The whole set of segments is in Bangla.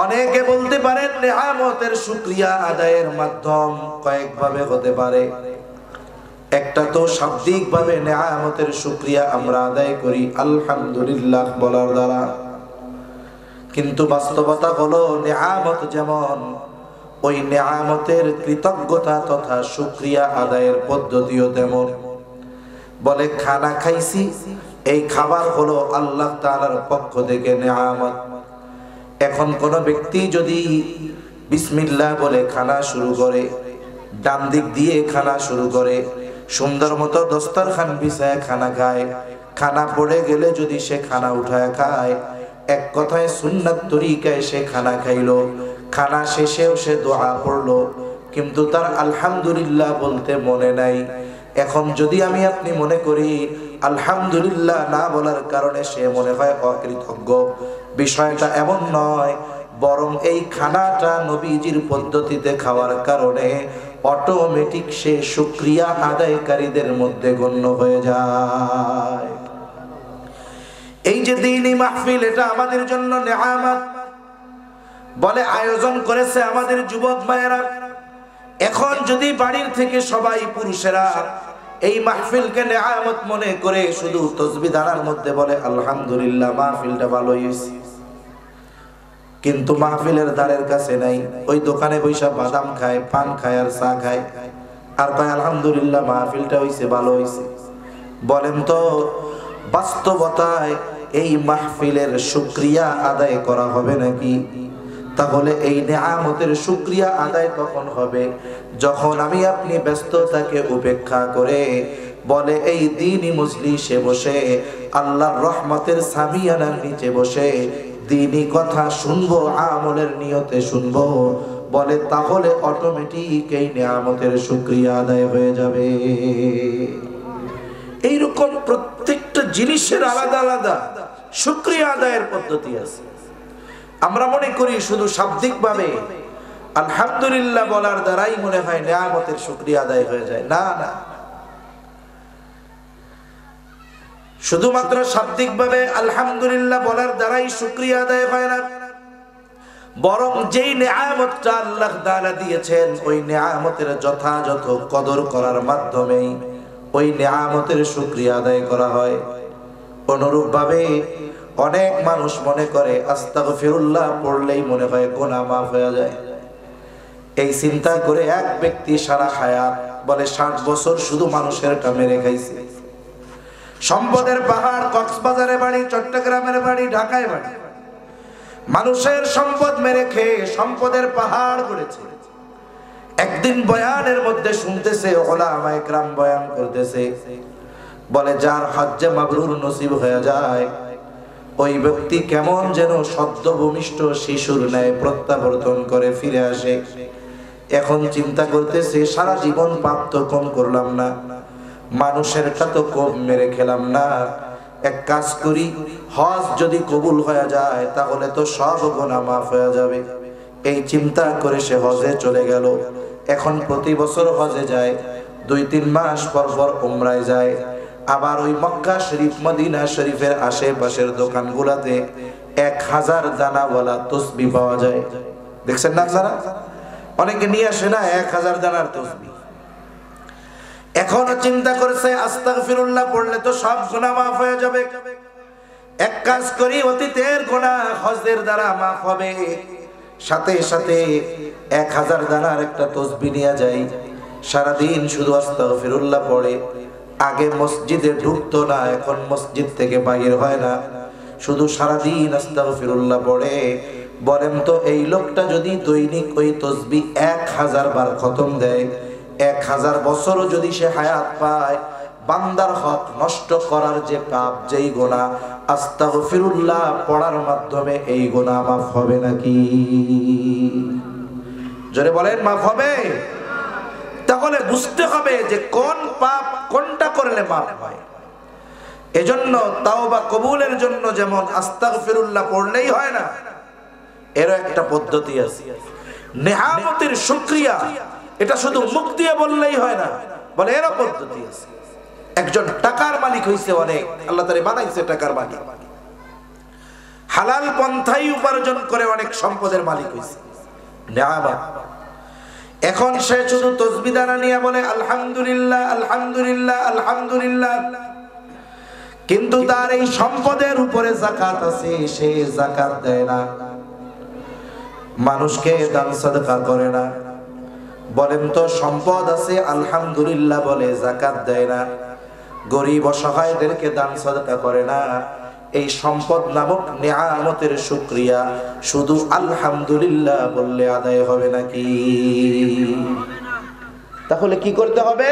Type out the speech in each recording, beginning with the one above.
অনেকে বলতে পারেন নেয়ামতের শুকরিয়া আদায়ের মাধ্যম কয়েকভাবে হতে পারে। একটা তো শাব্দিক ভাবে নেয়ামতের শুকরিয়া আমরা আদায় করি আলহামদুলিল্লাহ বলার দ্বারা, কিন্তু বাস্তবতা হলো নেয়ামত যেমন, ওই নেয়ামতের কৃতজ্ঞতা তথা শুকরিয়া আদায়ের পদ্ধতিও তেমন। বলে খানা খাইছি, এই খাবার হলো আল্লাহ তাআলার পক্ষ থেকে নেয়ামত। এখন কোন ব্যক্তি যদি বিসমিল্লাহ বলে খানা শুরু করে, ডান দিক দিয়ে খানা শুরু করে, সুন্দর মতো দস্তরখান বিছায় খানা খায়, খানা পড়ে গেলে যদি সে খানা উঠায় খায়, এক কথায় সুন্নাত তরিকায় সে খানা খাইলো, খানা শেষেও সে দোয়া পড়লো, কিন্তু তার আলহামদুলিল্লাহ বলতে মনে নাই। এখন যদি আমি আপনি মনে করি আলহামদুলিল্লাহ না বলার কারণে সে মনে হয় অকৃতজ্ঞ, বিষয়টা এমন নয়, বরং এই খানাটা নবীজির পদ্ধতিতে খাওয়ার কারণে অটোমেটিক সে শুকরিয়া আদায়কারীদের মধ্যে গণ্য হয়ে যায়। এই যে দ্বীনি মাহফিল, এটা আমাদের জন্য নেয়ামত। বলে আয়োজন করেছে আমাদের যুবক ভাইয়েরা। এখন যদি বাড়ির থেকে সবাই পুরুষেরা এই মাহফিলকে নেয়ামত মনে করে শুধু তাসবিহ দাঁড়ার মধ্যে বলে আলহামদুলিল্লাহ, মাহফিলটা ভালো হয়েছে, কিন্তু মাহফিলের দ্বারের কাছে নাই, ওই দোকানে বৈশা বাদাম খায়, পান খায় আর চা খায়, আর কয় আলহামদুলিল্লাহ মাহফিলটা হয়েছে, ভালো হয়েছে। বলেন তো বাস্তবতায় এই মাহফিলের শুকরিয়া আদায় করা হবে নাকি? তাহলে এই নেয়ামতের শুকরিয়া আদায় তখন হবে যখন আমি আপনি ব্যস্ততাকে উপেক্ষা করে বলে এই দ্বীনি মজলিসে বসে আল্লাহর রহমতের সামিয়ানার নিচে বসে দ্বীনি কথা শুনবো, আমলের নিয়তে শুনবো, বলে তাহলে অটোমেটিক এই নেয়ামতের শুকরিয়া আদায় হয়ে যাবে। এইরকম প্রত্যেকটা জিনিসের আলাদা আলাদা শুকরিয়া আদায়ের পদ্ধতি আছে। আমরা মনে করি শুধু শাব্দিক ভাবে আলহামদুলিল্লাহ বলার দ্বারাই মনে হয় নেয়ামতের শুকরিয়া আদায় হয়ে যায়। না না, শুধুমাত্র শাব্দিক ভাবে আলহামদুলিল্লাহ বলার দ্বারাই শুকরিয়া আদায় হয় না, বরং যেই নেয়ামতটা আল্লাহ তাআলা দিয়েছেন ওই নেয়ামতের যথাযথ কদর করার মাধ্যমেই ওই নেয়ামতের শুকরিয়া আদায় করা হয়। অনুরূপ ভাবে অনেক মানুষ মনে করে আস্তাগফিরুল্লাহ পড়লেই মনে হয় গুনাহ মাফ হয়ে যায়। এই চিন্তা করে এক ব্যক্তি সারা হায়াত বলে 60 বছর শুধু মানুষের মেরে খাইছে, সম্পদের পাহাড়, কক্সবাজারে বাড়ি, চট্টগ্রামের বাড়ি, ঢাকায় বাড়ি, মানুষের সম্পদ মেরে খেয়ে সম্পদের পাহাড় করেছে। একদিন বয়ানের মধ্যে শুনতেছে উলামায়ে কেরাম বয়ান করতেছে, বলে যার হজ্জে মাবরুর নসিব হয়ে যায় ওই ব্যক্তি কেমন যেন সদ্য ভূমিষ্ঠ শিশুর ন্যায় প্রত্যাবর্তন করে ফিরে আসে। এখন চিন্তা করতেছে সারা জীবন পাপ তো কম করলাম না, মানুষেরটা তো কম মেরে খেলাম না, এক কাজ করি, হজ যদি কবুল হয়ে যায় তাহলে তো সব গুনাহ মাফ হয়ে যাবে। এই চিন্তা করে সে হজে চলে গেল। এখন প্রতি বছর হজে যায়, 2-3 মাস পর পর উমরায় যায়, আবার ওই মক্কা শরীফ মদিনা শরীফের আশেপাশের দোকানগুলোতে 1000 দানাওয়ালা তসবিহ পাওয়া যায়। দেখছেন না আপনারা? অনেকে নিয়ে আসে না 1000 দানার তসবিহ। এখনো চিন্তা করেছে আস্তাগফিরুল্লাহ পড়লে তো সব গুনাহ মাফ হয়ে যাবে, এক কাজ করি অতীতের গুনাহ হজের দ্বারা মাফ হবে, সাথে সাথে 1000 দানার একটা তসবিহ নিয়ে যাই, সারাদিন শুধু আস্তাগফিরুল্লাহ পড়ে। আগে মসজিদে ঢুকতো না, এখন মসজিদ থেকে বাইর হয় না, শুধু সারাদিন আস্তাগফিরুল্লাহ পড়ে। বলেন তো এই লোকটা যদি দৈনিক ওই তসবিহ 1000 বার খতম দেয়, 1000 বছরও যদি সে হায়াত পায়, বান্দার হক নষ্ট করার যে পাপ, যেই গুনাহ, আস্তাগফিরুল্লাহ পড়ার মাধ্যমে এই গুনাহ মাফ হবে নাকি? জোরে বলেন, মাফ হবে? তাহলে বুঝতে হবে যে কোন পাপ কোনটা করলে মাফ হয়। এজন্য তাওবা কবুলের জন্য যেমন আস্তাগফিরুল্লাহ পড়লেই হয় না, এর একটা পদ্ধতি আছে। নেয়ামতের শুকরিয়া এটা শুধু মুখ দিয়ে বললেই হয় না, বলে এরও পদ্ধতি আছে। একজন টাকার মালিক হইছে অনেক, আল্লাহ তাআলা বানাইছে টাকার মালিক, হালাল পন্থায় উপার্জন করে অনেক সম্পদের মালিক হয়েছে, নিয়ামত। এখন সে শুধু তাসবিহ দানা নিয়ে বলে আলহামদুলিল্লাহ আলহামদুলিল্লাহ আলহামদুলিল্লাহ, কিন্তু তার এই সম্পদের উপরে যাকাত আছে, সে যাকাত দেয় না, মানুষকে দান সাদকা করে না। বলেন তো, সম্পদ আছে আলহামদুলিল্লাহ বলে যাকাত দেয় না, গরিব অসহায়দেরকে দান সাদকা করে না, এই সম্পদ নামক নিয়ামতের শুকরিয়া শুধু আলহামদুলিল্লাহ বললে আদায় হবে নাকি? তাহলে কি করতে হবে?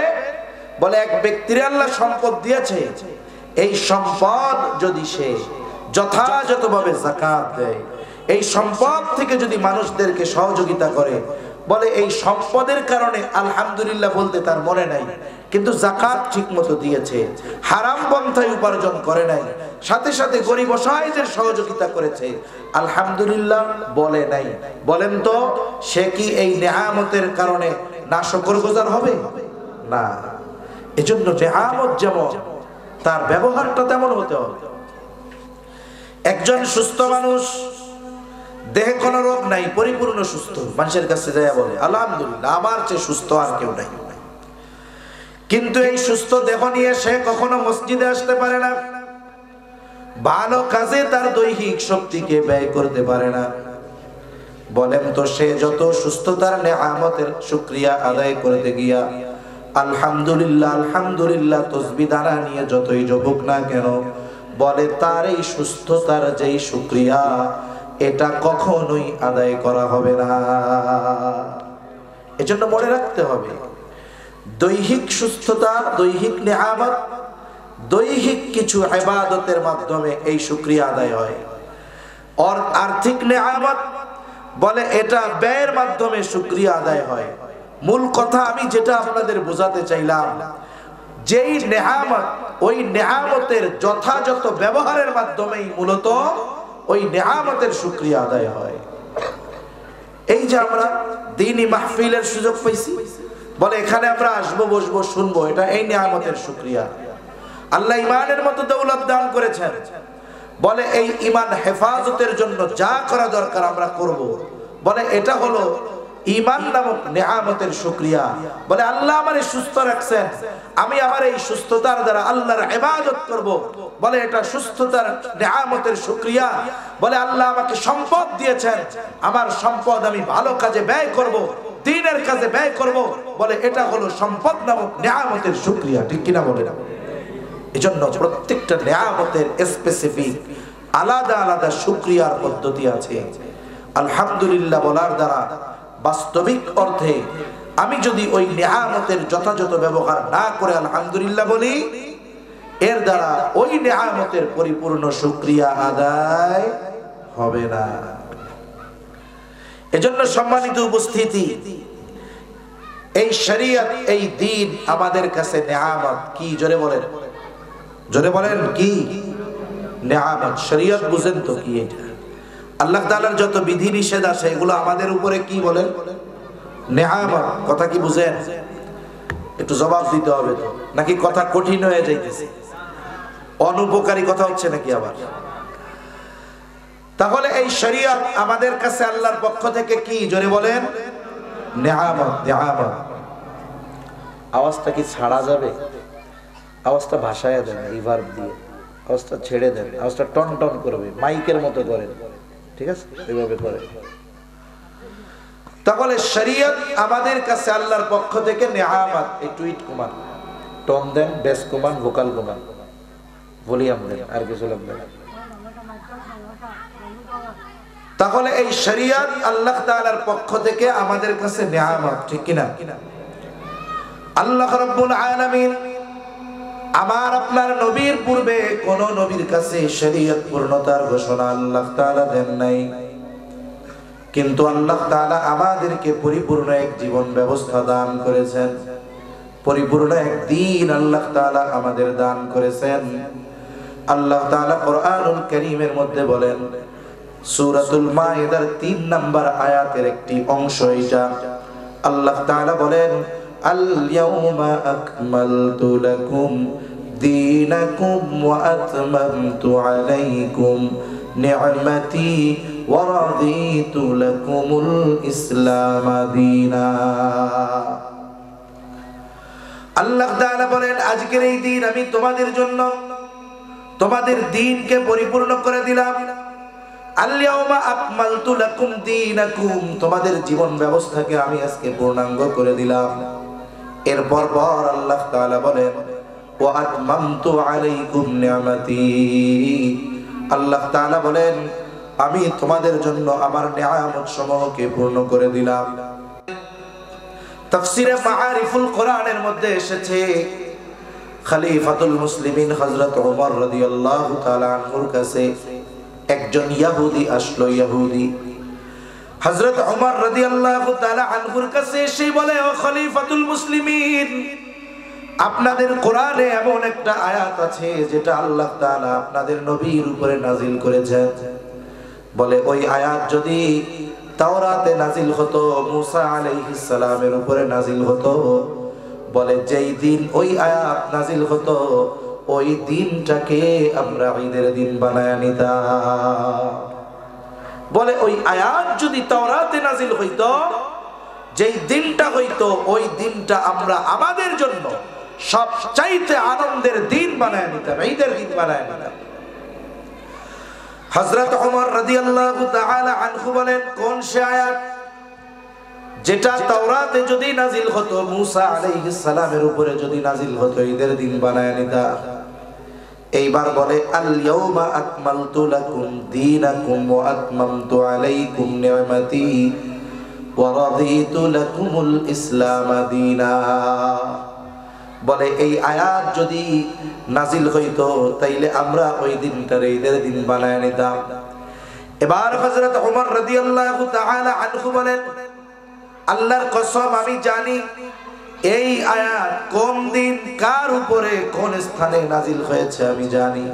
বলে এক ব্যক্তির আল্লাহ সম্পদ দিয়েছে, এই সম্পদ যদি সে যথাযথভাবে যাকাত দেয়, এই সম্পদ থেকে যদি মানুষদেরকে সহযোগিতা করে, বলে এই সম্পদের কারণে আলহামদুলিল্লাহ বলতে তার মনে নাই, কিন্তু যাকাত ঠিকমতো দিয়েছে, হারাম পন্থায় উপার্জন করে নাই, সাথে সাথে গরিব অসহায়দের সহযোগিতা করেছে, আলহামদুলিল্লাহ বলে নাই। বলেন তো, সে কি এই নিয়ামতের কারণে নাশকরগুজার হবে? না। এজন্য নিয়ামত যেমন তার ব্যবহারটা তেমন হতে হবে। একজন সুস্থ মানুষ, দেহে কোনো রোগ নাই, পরিপূর্ণ সুস্থ, মানুষের কাছে যায় বলে আলহামদুলিল্লাহ আমার চেয়ে সুস্থ আর কেউ নাই, কিন্তু এই সুস্থ দেহ নিয়ে সে কখনো মসজিদে আসতে পারে না, ভালো কাজে তার দৈহিক শক্তিকে ব্যয় করতে পারে না। বলেন তো, সে যত সুস্থতার নিয়ামতের শুকরিয়া আদায় করতে গিয়া আলহামদুলিল্লাহ আলহামদুলিল্লাহ তাসবিহ দানা নিয়ে যতই জপুক না কেন, বলে তার এই সুস্থতার যেই শুকরিয়া, এটা কখনোই আদায় করা হবে না। এজন্য মনে রাখতে হবে, দৈহিক সুস্থতা, দৈহিক নিয়ামত, দৈহিক কিছু ইবাদতের মাধ্যমে এই শুকরিয়া আদায় হয়। আর আর্থিক নিয়ামত বলে এটা ব্যয়ের মাধ্যমে শুকরিয়া আদায় হয়। মূল কথা আমি যেটা আপনাদের বোঝাতে চাইলাম, যেই নিয়ামত, ওই নিয়ামতের যথাযথ ব্যবহারের মাধ্যমেই মূলত ওই নিয়ামতের শুকরিয়া আদায় হয়। এই যে আমরা দ্বীনি মাহফিলের সুযোগ পাইছি, বলে এখানে আমরা আসবো, বসবো, শুনবো, এটা এই নিয়ামতের শুকরিয়া। আল্লাহ ইমানের মতো দৌলত দান করেছেন, বলে এই ইমান হেফাজতের জন্য যা করা দরকার আমরা করব, বলে এটা হলো ইমান নামক নিয়ামতের শুকরিয়া। বলে আল্লাহ আমারে সুস্থ রাখছেন, আমি আমার এই সুস্থতার দ্বারা আল্লাহর ইবাদত করব, বলে এটা সুস্থতার নিয়ামতের শুকরিয়া। বলে আল্লাহ আমাকে সম্পদ দিয়েছেন, আমার সম্পদ আমি ভালো কাজে ব্যয় করব, দ্বীনের কাজে ব্যয় করব, বলে এটা হলো সম্পদ নামক নিয়ামতের শুকরিয়া। ঠিক কিনা বলেন? এজন্য প্রত্যেকটা নিয়ামতের স্পেসিফিক আলাদা আলাদা শুকরিয়ার পদ্ধতি আছে। আলহামদুলিল্লাহ বলার দ্বারা বাস্তবিক অর্থে আমি যদি ওই নিয়ামতের যথাযথ ব্যবহার না করে আলহামদুলিল্লাহ বলি, এর দ্বারা ওই নিয়ামতের পরিপূর্ণ শুকরিয়া আদায় হবে না। এজন্য সম্মানিত উপস্থিতি, এই শরীয়ত, এই দ্বীন আমাদের কাছে নিয়ামত। কি জোরে বলেন, জোরে বলেন, কি নিয়ামত? শরীয়ত বুঝেন তো কি? এটা আল্লাহ তাআলার যত বিধি নিষেধ আছে এগুলো আমাদের উপরে কি বলেন? নিয়ামত। কথা কি বুঝেন? একটু জবাব দিতে হবে তো, নাকি কথা কঠিন হয়ে যাইতেছে? অনুপকারী কথা হচ্ছে নাকি আবার? তাহলে এই শরীয়ত আমাদের কাছে আল্লাহর পক্ষ থেকে কি? জোরে বলেন, নিয়ামত। নিয়ামত আওয়াজটা কি ছাড়া যাবে? আওয়াজটা ভাষায় দেন, রিভার্ব দিয়ে আওয়াজটা ছেড়ে দেন, আওয়াজটা টন টন করবে, মাইকের মতো করেন, ঠিক আছে? এইভাবে করে। তাহলে শরীয়ত আমাদের কাছে আল্লাহর পক্ষ থেকে নিয়ামত। এই টুইট কমান, টন দেন, বেস কমান, ভোকাল কমান, ভলিউম দেন, আর কিছু লাগবে না। তাহলে এই শরীয়ত আল্লাহ তাআলার পক্ষ থেকে আমাদের কাছে নিয়ামত, ঠিক কিনা? আল্লাহ রাব্বুল আলামিন আমার আপনার নবীর পূর্বে কোন নবীর কাছে শরীয়ত পূর্ণতার ঘোষণা আল্লাহ তাআলা দেন নাই, কিন্তু আল্লাহ তাআলা আমাদেরকে পরিপূর্ণ এক জীবন ব্যবস্থা দান করেছেন, পরিপূর্ণ এক দ্বীন আল্লাহ তাআলা আমাদের দান করেছেন। আল্লাহ তাআলা কোরআনুল কারীমের মধ্যে বলেন, সূরাতুল মাইদার ৩ নম্বর আয়াতের একটি অংশ এটা। আল্লাহ তাআলা বলেন, আল ইয়াউমা আকমালতু লাকুম দীনাকুম ওয়া আতমামতু আলাইকুম নি'মাতি ওয়া রাদিতু লাকুমুল ইসলাম দীনা। আল্লাহ তাআলা বলেন, আজকের এই দিন আমি তোমাদের জন্য তোমাদের দ্বীনকে পরিপূর্ণ করে দিলাম। আল-ইয়াওমা আকমালতু লাকুম দীনাকুম, তোমাদের জীবন ব্যবস্থাকে আমি আজকে পূর্ণাঙ্গ করে দিলাম। এরপর আল্লাহ তাআলা বলেন, ওয়া আতমামতু আলাইকুম নি'মাতি, আল্লাহ তাআলা বলেন আমি তোমাদের জন্য আমার নিয়ামত সমূহকে পূর্ণ করে দিলাম। তাফসীরে মাআরিফুল কোরআনের মধ্যে এসেছে, খলিফাতুল মুসলিমিন হযরত ওমর রাদিয়াল্লাহু তাআলা আনহুর কাছে একজন ইহুদি আসলো। ইহুদি হযরত ওমর রাদিয়াল্লাহু তাআলা আনহুর কাছে এসে বলে, ও খলিফাতুল মুসলিমিন, আপনাদের কোরআনে এমন একটা আয়াত আছে যেটা আল্লাহ তাআলা আপনাদের নবীর উপরে নাজিল করেছেন। বলে ওই আয়াত যদি তাওরাতে নাজিল হতো, মুসা আলাইহিস সালামের উপরে নাজিল হতো, বলে যেই দিন ওই আয়াত নাজিল হতো ওই দিনটাকে আমরা ঈদের দিন বানায় নিতাম। বলে ওই আয়াত যদি তাওরাতে নাজিল হইতো, যেই দিনটা হইতো ওই দিনটা আমরা আমাদের জন্য সবচাইতে আনন্দের দিন বানায় নিতাম, ঈদের দিন বানায় নিতাম। হযরত ওমর রাদিয়াল্লাহু তাআলা আনহু বলেন, কোন সে আয়াত যেটা তাওরাতে যদি নাজিল হতো, মুসা আলাইহিস সালামের উপরে যদি নাজিল হতো, ঈদের দিন বানায় নিতাম। এইবার বলে, আল ইয়াউমা আকমালতু লাকুম দীনাকুম ওয়া আতমামতু আলাইকুম নি'মাতি ওয়া রাদিতু লাকুমুল ইসলাম দীনা। বলে এই আয়াত যদি নাজিল হইতো তাইলে আমরা ওই দিনটার ঈদের দিন বানায় নিতাম। এবার হযরত ওমর রাদিয়াল্লাহু তাআলা আনহু বলেন, আল্লাহর কসম আমি জানি এই আয়াত কোন দিন কার উপরে কোন স্থানে নাজিল হয়েছে আমি জানি।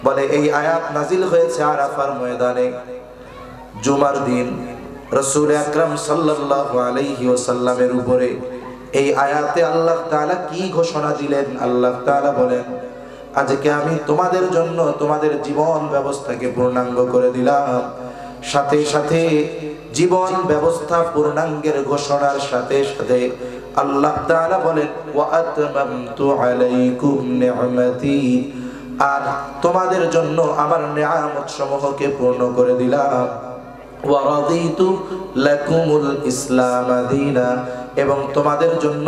বলে এই আয়াত নাজিল হয়েছে আরাফার ময়দানে জুমার দিন রাসূল আকরাম সাল্লাল্লাহু আলাইহি ওয়াসাল্লামের উপরে। এই আয়াতে আল্লাহ তাআলা কি ঘোষণা দিলেন? আল্লাহ তাআলা বলেন, আজকে আমি তোমাদের জন্য তোমাদের জীবন ব্যবস্থাকে পূর্ণাঙ্গ করে দিলাম। সাথে সাথে জীবন ব্যবস্থা পূর্ণাঙ্গের ঘোষণার সাথে সাথে আল্লাহ তাআলা বলেন, ওয়া আতমামতু আলাইকুম নি'মাতি, আর তোমাদের জন্য আমার নিয়ামত সমূহকে পূর্ণ করে দিলাম। ওয়া রাদিতু লাকুমুল ইসলাম দীনা, এবং তোমাদের জন্য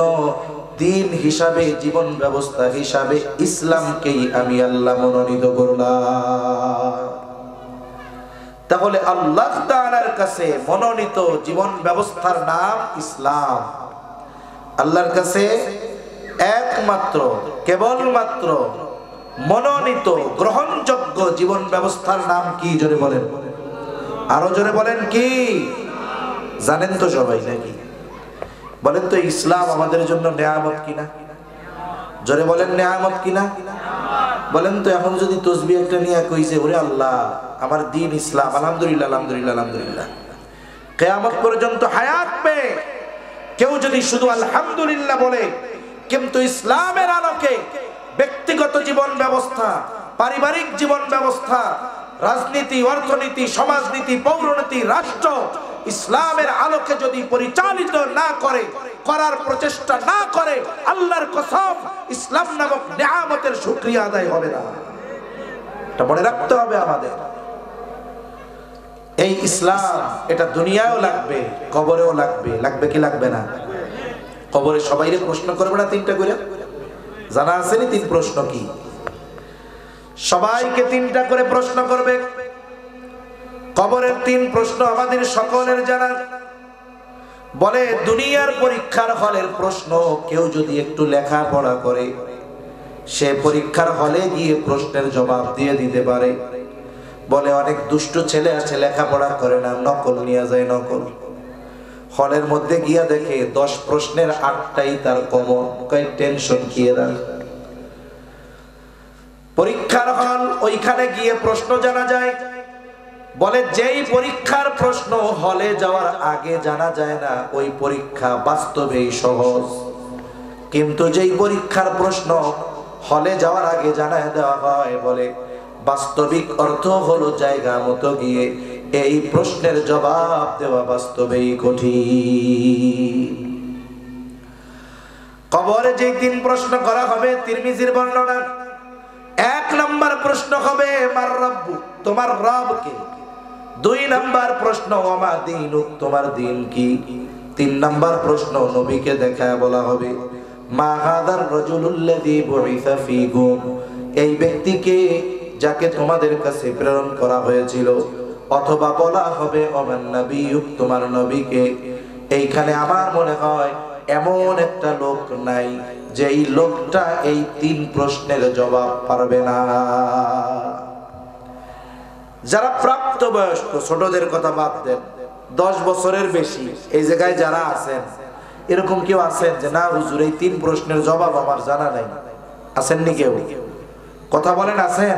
দিন হিসাবে, জীবন ব্যবস্থা হিসাবে ইসলামকেই আমি আল্লাহ মনোনীত করলাম। তাহলে আল্লাহ তাআলার কাছে মনোনীত জীবন ব্যবস্থার নাম ইসলাম। আল্লাহর কাছে একমাত্র কেবলমাত্র মনোনীত গ্রহণযোগ্য জীবন ব্যবস্থার নাম কি? জোরে বলেন, আরো জোরে বলেন কি? জানেন তো সবাই নাকি? বলেন তো ইসলাম আমাদের জন্য নিয়ামত কিনা? জোরে বলেন, নিয়ামত কিনা? বলেন তো এখন যদি তসবিহ একটা নিয়ে কইছে, ওরে আল্লাহ আমার দ্বীন ইসলাম, আলহামদুলিল্লাহ আলহামদুলিল্লাহ আলহামদুলিল্লাহ, কিয়ামত পর্যন্ত হায়াত পেয়ে কেউ যদি শুধু আলহামদুলিল্লাহ বলে, কিন্তু ইসলামের আলোকে ব্যক্তিগত জীবন ব্যবস্থা, পারিবারিক জীবন ব্যবস্থা, রাজনীতি, অর্থনীতি, সমাজনীতি, পৌরনীতি, রাষ্ট্র ইসলামের আলোকে যদি পরিচালিত না করে, করার প্রচেষ্টা না করে, আল্লাহর কসম ইসলাম নামক নিয়ামতের শুকরিয়া আদায় হবে না। এটা মনে রাখতে হবে আমাদের। এই ইসলাম এটা দুনিয়ায়ও লাগবে, কবরেও লাগবে। লাগবে কি লাগবে না? কবরে সবাইরে প্রশ্ন করবে না তিনটা করে? জানা আছে নি তিন প্রশ্ন কি? সবাইকে তিনটা করে প্রশ্ন করবে। কবরের তিন প্রশ্ন আমাদের সকলের জানা। বলে দুনিয়ার পরীক্ষার হলের প্রশ্ন কেউ যদি একটু লেখাপড়া করে, সে পরীক্ষার হলে গিয়ে প্রশ্নের জবাব দিয়ে দিতে পারে। বলে অনেক দুষ্ট ছেলে আছে, লেখাপড়া করে না, নকল নিয়ে যায়, নকল। হলের মধ্যে গিয়া দেখে 10 প্রশ্নের 8টাই তার কমন, কই টেনশন কি এরা। পরীক্ষার হল, ওইখানে গিয়ে প্রশ্ন জানা যায়। বলে যেই পরীক্ষার প্রশ্ন হলে যাওয়ার আগে জানা যায় না, ওই পরীক্ষা বাস্তবেই সহজ। কিন্তু যেই পরীক্ষার প্রশ্ন হলে যাওয়ার আগে জানায় দেওয়া হয়, বলে বাস্তবিক অর্থ হলো জায়গা মতো গিয়ে এই প্রশ্নের জবাব দেওয়া বাস্তবেই কঠিন। কবরে যে তিন প্রশ্ন করা হবে তিরমিজির বর্ণনা, 1 নাম্বার প্রশ্ন হবে মার রব্বু, তোমার রব কে। 2 নাম্বার প্রশ্ন ওমা দীনুক, তোমার দিন কি। 3 নাম্বার প্রশ্ন নবীকে দেখায় বলা হবে মা হাদার রাজুলুল্লাযী বুইসা ফীকুম, এই ব্যক্তিকে যাকে তোমাদের কাছে প্রেরণ করা হয়েছিল। অথবা বলা হবে ওমান নবিয়ুক, তোমার নবীকে। এইখানে আমার মনে হয় এমন একটা লোক নাই যে এই লোকটা এই 3 প্রশ্নের জবাব পারবে না। যারা প্রাপ্তবয়স্ক, ছোটদের কথা বাদ দেন, 10 বছরের বেশি এই জায়গায় যারা আছেন, এরকম কেউ আছেন যে না হুজুর এই 3 প্রশ্নের জবাব আমার জানা নাই? আছেননি কেউ? কথা বলেন, আছেন?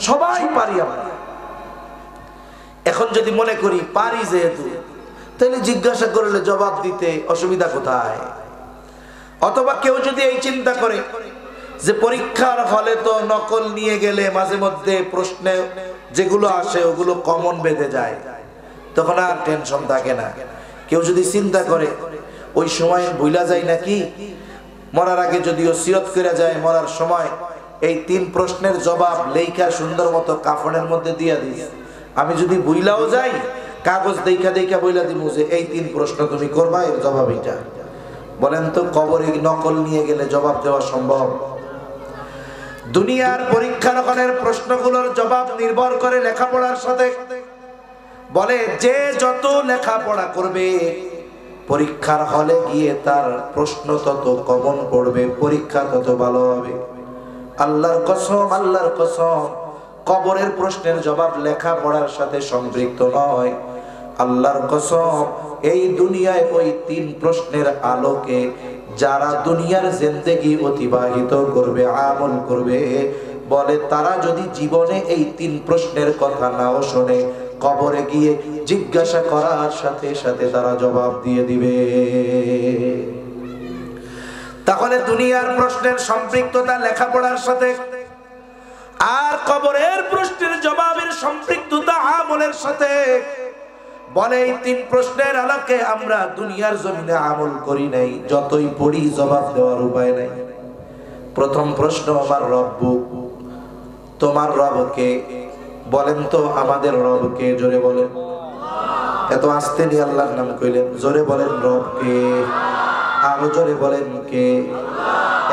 সবাই পারি আমরা। এখন যদি মনে করি পারি যেহেতু, তাহলে জিজ্ঞাসা করলে জবাব দিতে অসুবিধা কোথায়? অথবা কেউ যদি এই চিন্তা করে যে পরীক্ষার হলে তো নকল নিয়ে গেলে মাঝে মধ্যে প্রশ্নে যেগুলো আসে ওগুলো কমন বেঁধে যায়, তখন আর টেনশন থাকে না। কেউ যদি চিন্তা করে ওই সময় ভুলা যায় নাকি, মরার আগে যদি ওসিয়ত করে যায় মরার সময় এই 3 প্রশ্নের জবাব লেখা সুন্দর মতো কাফনের মধ্যে দিয়া দিস, আমি যদি ভুলাও যাই কাগজ দেখা দেখা বইলা দিব যে এই 3 প্রশ্ন তুমি করবা, এর জবাব এটা। বলেন তো কবরে নকল নিয়ে গেলে জবাব দেওয়া সম্ভব? দুনিয়ার পরীক্ষা নকলের প্রশ্নগুলোর জবাব নির্ভর করে লেখাপড়ার সাথে। বলে যে যত লেখাপড়া করবে পরীক্ষার হলে গিয়ে তার প্রশ্ন তত কমন পড়বে, পরীক্ষা তত ভালো হবে। আল্লাহর কসম, আল্লাহর কসম, কবরের প্রশ্নের জবাব লেখাপড়ার সাথে সম্পৃক্ত নয়। আল্লাহর কসম, এই দুনিয়ায় ওই 3 প্রশ্নের আলোকে যারা দুনিয়ার জিন্দেগি অতিবাহিত করবে, আমল করবে, বলে তারা যদি জীবনে এই 3 প্রশ্নের কথা নাও শোনে, কবরে গিয়ে জিজ্ঞাসা করার সাথে সাথে তারা জবাব দিয়ে দিবে। তাহলে দুনিয়ার প্রশ্নের সম্পৃক্ততা লেখাপড়ার সাথে, আর কবরের প্রশ্নের জবাবের সম্পৃক্ততা আমলের সাথে। বলে এই 3 প্রশ্নের আলোকে আমরা দুনিয়ার জমিনে আমল করি নাই, যতই পড়ি জবাব দেওয়ার উপায় নাই। প্রথম প্রশ্ন আমার রব্বু, তোমার রবকে। বলেন তো আমাদের রবকে, জোরে বলেন। এত আস্তে নিয়ে আল্লাহর নাম কইলেন, জোরে বলেন রবকে, আরো জোরে বলেন কে।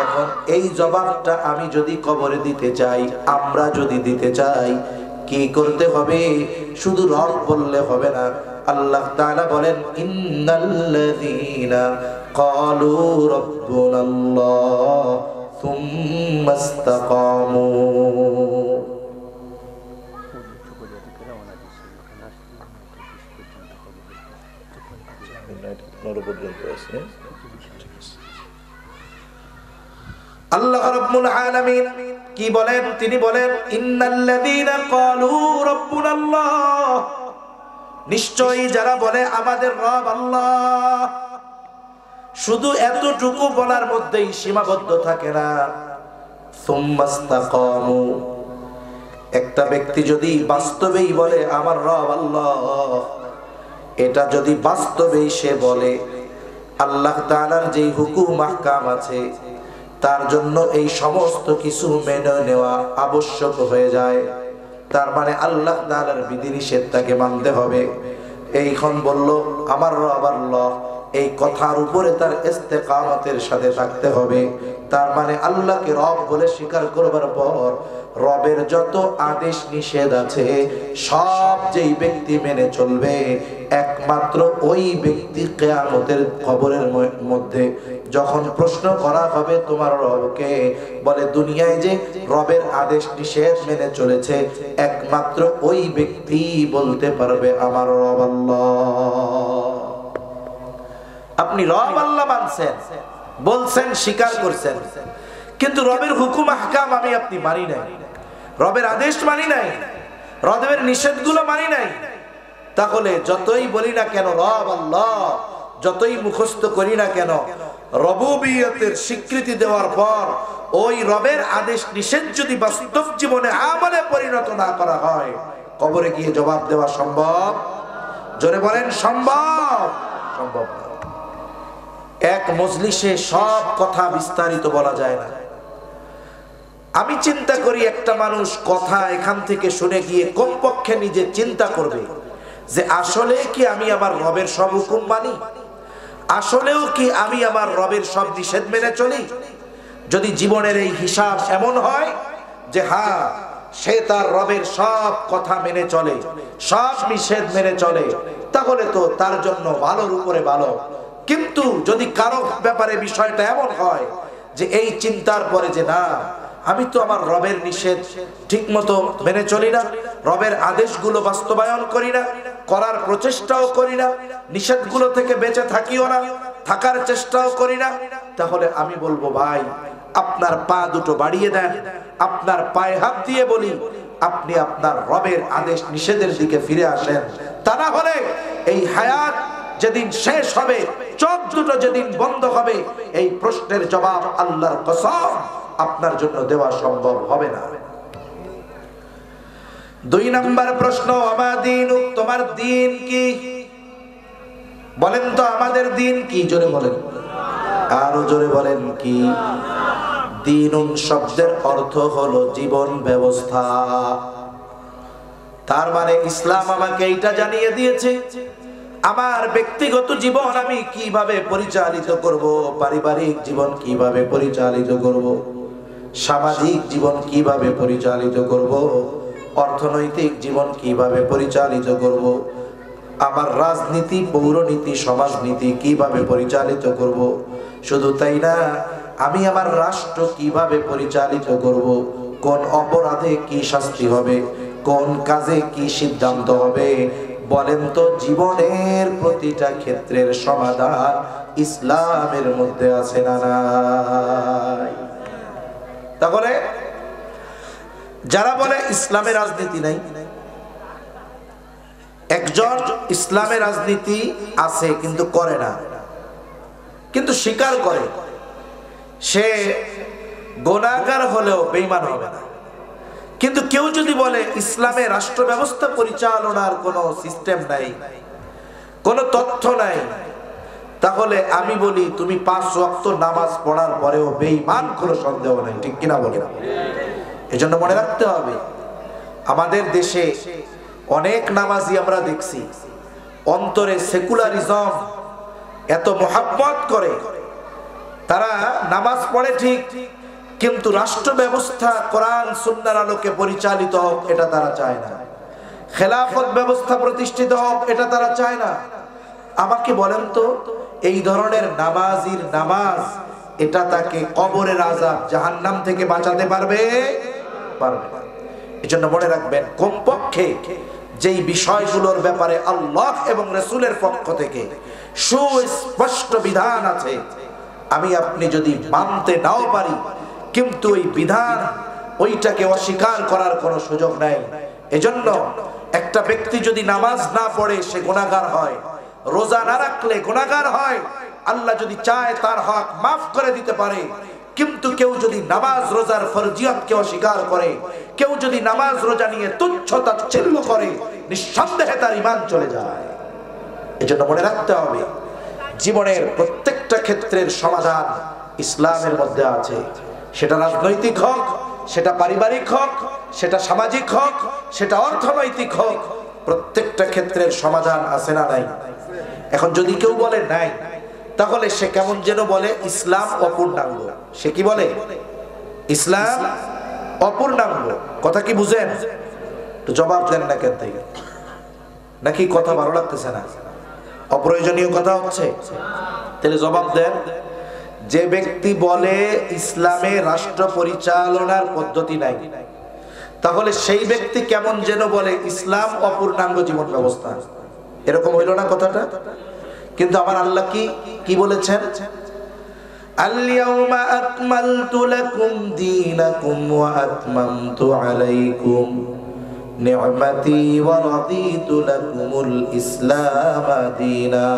এখন এই জবাবটা আমি যদি কবরে দিতে চাই, আমরা যদি দিতে চাই, কি করতে হবে? শুধু রব বললে হবে না। আল্লাহ তাআলা বলেন ইন্নাল্লাযীনা ক্বালু রাব্বুনাল্লাহ সুম্মা ইসতাকামু। আল্লাহ রাব্বুল আলামিন কি বলেন? তিনি বলেন ইন্নাল্লাযীনা ক্বালু রাব্বুনাল্লাহ, নিশ্চয়ই যারা বলে আমাদের রব আল্লাহ। শুধু এতটুকু বলার মধ্যেই সীমাবদ্ধ থাকে না, সুম্মা ইসতাকামু। একটা ব্যক্তি যদি বাস্তবেই বলে আমার রব আল্লাহ, এটা যদি বাস্তবেই সে বলে, আল্লাহ তাআলার যেই হুকুম আহকাম আছে তার জন্য এই সমস্ত কিছু মেনে নেওয়া আবশ্যক হয়ে যায়। তার মানে আল্লাহ তাআলার বিধিনিষেধ তাকে মানতে হবে। এইখন বলল আমার রব আল্লাহ, এই কথার উপরে তার ইস্তেকামতের সাথে থাকতে হবে। তার মানে আল্লাহকে রব বলে স্বীকার করবার পর রবের যত আদেশ নিষেধ আছে সব যেই ব্যক্তি মেনে চলবে, একমাত্র ওই ব্যক্তি কিয়ামতের কবরের মধ্যে যখন প্রশ্ন করা হবে তোমার রবকে, বলে দুনিয়ায় যে রবের আদেশ নিষেধ মেনে চলেছে একমাত্র ওই ব্যক্তি বলতে পারবে আমার রব আল্লাহ। আপনি রব আল্লাহ মানছেন, বলছেন, স্বীকার করছেন, কিন্তু রবের হুকুম আহকাম আমি আপনি মানি নাই, রবের আদেশ মানি নাই, রবের নিষেধগুলো মানি নাই। তাহলে যতই বলি না কেন রব আল্লাহ, যতই মুখস্থ করি না কেন, রবুবিয়তের স্বীকৃতি দেওয়ার পর ওই রবের আদেশ নিষেধ যদি বাস্তব জীবনে আমলে পরিণত না করা হয়, কবরে গিয়ে জবাব দেওয়া সম্ভব? জোরে বলেন সম্ভব? সম্ভব না। এক মজলিসে সব কথা বিস্তারিত বলা যায় না। আমি চিন্তা করি একটা মানুষ কথা এখান থেকে শুনে গিয়ে কমপক্ষে নিজে চিন্তা করবে যে আসলে কি আমি আমার রবের সব হুকুম মানি, আসলেও কি আমি আমার রবের সব নিষেধ মেনে চলি। যদি জীবনের এই হিসাব এমন হয় যে হ্যাঁ সে তার রবের সব কথা মেনে চলে, সব নিষেধ মেনে চলে, তাহলে তো তার জন্য ভালোর উপরে ভালো। কিন্তু যদি কারো ব্যাপারে বিষয়টা এমন হয় যে এই চিন্তার পরে যে না, আমি তো আমার রবের নিষেধ ঠিক মতো মেনে চলি না, রবের আদেশগুলো বাস্তবায়ন করি না, করার প্রচেষ্টাও করি না, নিষেধগুলো থেকে বেঁচে থাকিও না, থাকার চেষ্টাও করি না, তাহলে আমি বলবো ভাই আপনার পা দুটো বাড়িয়ে দেন, আপনার পায়ে হাত দিয়ে বলি আপনি আপনার রবের আদেশ নিষেধের দিকে ফিরে আসেন। তা না হলে এই হায়াত যেদিন শেষ হবে, চোখ দুটো যেদিন বন্ধ হবে, এই প্রশ্নের জবাব আল্লাহর কসম আপনার জন্য দেওয়া সম্ভব হবে না। 2 নাম্বার প্রশ্ন, আমাদিনুক, তোমার দিন কি? বলেন তো আমাদের দিন কি? জোরে বলেন, আরো জোরে বলেন কি? দিনুন শব্দের অর্থ হলো জীবন ব্যবস্থা। তার মানে ইসলাম আমাকে এইটা জানিয়ে দিয়েছে আমার ব্যক্তিগত জীবন আমি কিভাবে পরিচালিত করব, পারিবারিক জীবন কিভাবে পরিচালিত করব, সামাজিক জীবন কিভাবে পরিচালিত করব, অর্থনৈতিক জীবন কিভাবে পরিচালিত করব, আমার রাজনীতি, পৌরনীতি, সমাজনীতি কিভাবে পরিচালিত করব। শুধু তাই না, আমি আমার রাষ্ট্র কিভাবে পরিচালিত করব, কোন অপরাধে কি শাস্তি হবে, কোন কাজে কি সিদ্ধান্ত হবে। বলেন তো জীবনের প্রতিটা ক্ষেত্রের সমাধান ইসলামের মধ্যে আছে না নাই? তাহলে যারা বলে ইসলামের রাজনীতি নাই, একজন ইসলামের রাজনীতি আছে কিন্তু করে না, কিন্তু স্বীকার করে সে গুনাহগার হলেও বেঈমান হবে না। কিন্তু কেউ যদি বলে ইসলামে রাষ্ট্র ব্যবস্থা পরিচালনার কোনো সিস্টেম নাই, কোনো তথ্য নাই, তাহলে আমি বলি তুমি 5 ওয়াক্ত নামাজ পড়ার পরেও বেঈমান, কোনো সন্দেহ নাই। ঠিক কিনা বলেন? এজন্য মনে রাখতে হবে, আমাদের দেশে অনেক নামাজি আমরা দেখছি অন্তরে সেকুলারিজম এত মোহাব্বত করে, তারা নামাজ পড়ে ঠিক, কিন্তু রাষ্ট্র ব্যবস্থা কোরআন সুন্নাহর আলোকে পরিচালিত হোক এটা তারা চায় না, খেলাফত ব্যবস্থা প্রতিষ্ঠিত হোক এটা তারা চায় না। আমাকে বলেন তো এই ধরনের নামাজির নামাজ এটা তাকে কবরের আযাব, জাহান্নাম থেকে বাঁচাতে পারবে? পারবে না। এজন্য মনে রাখবেন, কমপক্ষে যেই বিষয়গুলোর ব্যাপারে আল্লাহ এবং রাসূলের পক্ষ থেকে সুস্পষ্ট বিধান আছে, আমি আপনি যদি মানতে নাও পারি, কিন্তু ওই বিধান ওইটাকে অস্বীকার করার কোনো সুযোগ নাই। এজন্য একটা ব্যক্তি যদি নামাজ না পড়ে সে গুনাহগার হয়, রোজা না রাখলে গুনাহগার হয়, আল্লাহ যদি চায় তার হক মাফ করে দিতে পারে। কিন্তু কেউ যদি নামাজ রোজার ফরজিয়তকে অস্বীকার করে, কেউ যদি নামাজ রোজা নিয়ে তুচ্ছ-তাচ্ছিল্য করে, নিঃসন্দেহে তার ঈমান চলে যায়। এজন্য মনে রাখতে হবে, জীবনের প্রত্যেকটা ক্ষেত্রের সমাধান ইসলামের মধ্যে আছে। সেটা রাজনৈতিক হোক, সেটা পারিবারিক হোক, সেটা সামাজিক হোক, সেটা অর্থনৈতিক হোক, প্রত্যেকটা ক্ষেত্রের সমাধান আছে না নাই? এখন যদি কেউ বলে নাই, তাহলে সে কেমন যেন বলে ইসলাম অপূর্ণাঙ্গ। সে কি বলে? ইসলাম অপূর্ণাঙ্গ। কথা কি বুঝেন? তো জবাব দেন না কেন থেকে? নাকি কথা ভালো লাগতেছে না? অপ্রয়োজনীয় কথা হচ্ছে? তাহলে জবাব দেন। যে ব্যক্তি বলে ইসলামে রাষ্ট্র পরিচালনার পদ্ধতি নাই, তাহলে সেই ব্যক্তি কেমন যেন বলে ইসলাম অপূর্ণাঙ্গ জীবন ব্যবস্থা। এরকম হইল না কথাটা? কিন্তু আমার আল্লাহ কি বলেছেন? আল-ইয়াওমা আকমালতু লাকুম দীনাকুম ওয়া আতমামতু আলাইকুম নি'মাতি ওয়া রাদিতু লাকুমুল ইসলাম দীনা।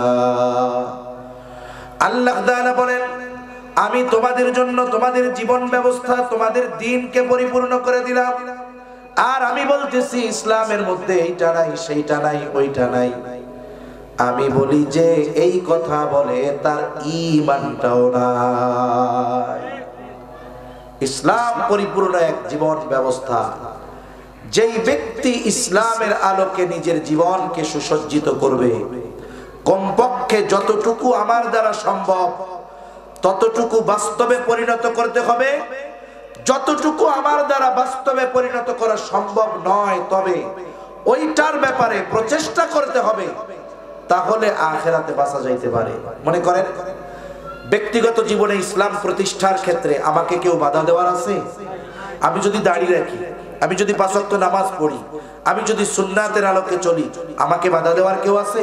আল্লাহ তাআলা বলেন, আমি তোমাদের জন্য তোমাদের জীবন ব্যবস্থা, তোমাদের দ্বীনকে পরিপূর্ণ করে দিলাম। আর আমি বলতেছি ইসলামের মধ্যে এইটা নাই, সেইটা নাই, ওইটা নাই। আমি বলি যে এই কথা বলে তার ঈমানটাও নাই। ইসলাম পরিপূর্ণ এক জীবন ব্যবস্থা। যেই ব্যক্তি ইসলামের আলোকে নিজের জীবনকে সুসজ্জিত করবে, কমপক্ষে যতটুকু আমার দ্বারা সম্ভব ততটুকু বাস্তবে পরিণত করতে হবে। যতটুকু আমার দ্বারা বাস্তবে পরিণত করা সম্ভব নয়, তবে ওইটার ব্যাপারে প্রচেষ্টা করতে হবে, তাহলে আখিরাতে বাঁচা যাইতে পারে। মনে করেন ব্যক্তিগত জীবনে ইসলাম প্রতিষ্ঠার ক্ষেত্রে আমাকে কেউ বাধা দেওয়ার আছে? আমি যদি দাড়ি রাখি, আমি যদি 5 ওয়াক্ত নামাজ পড়ি, আমি যদি সুন্নাতের আলোকে চলি, আমাকে বাধা দেওয়ার কেউ আছে?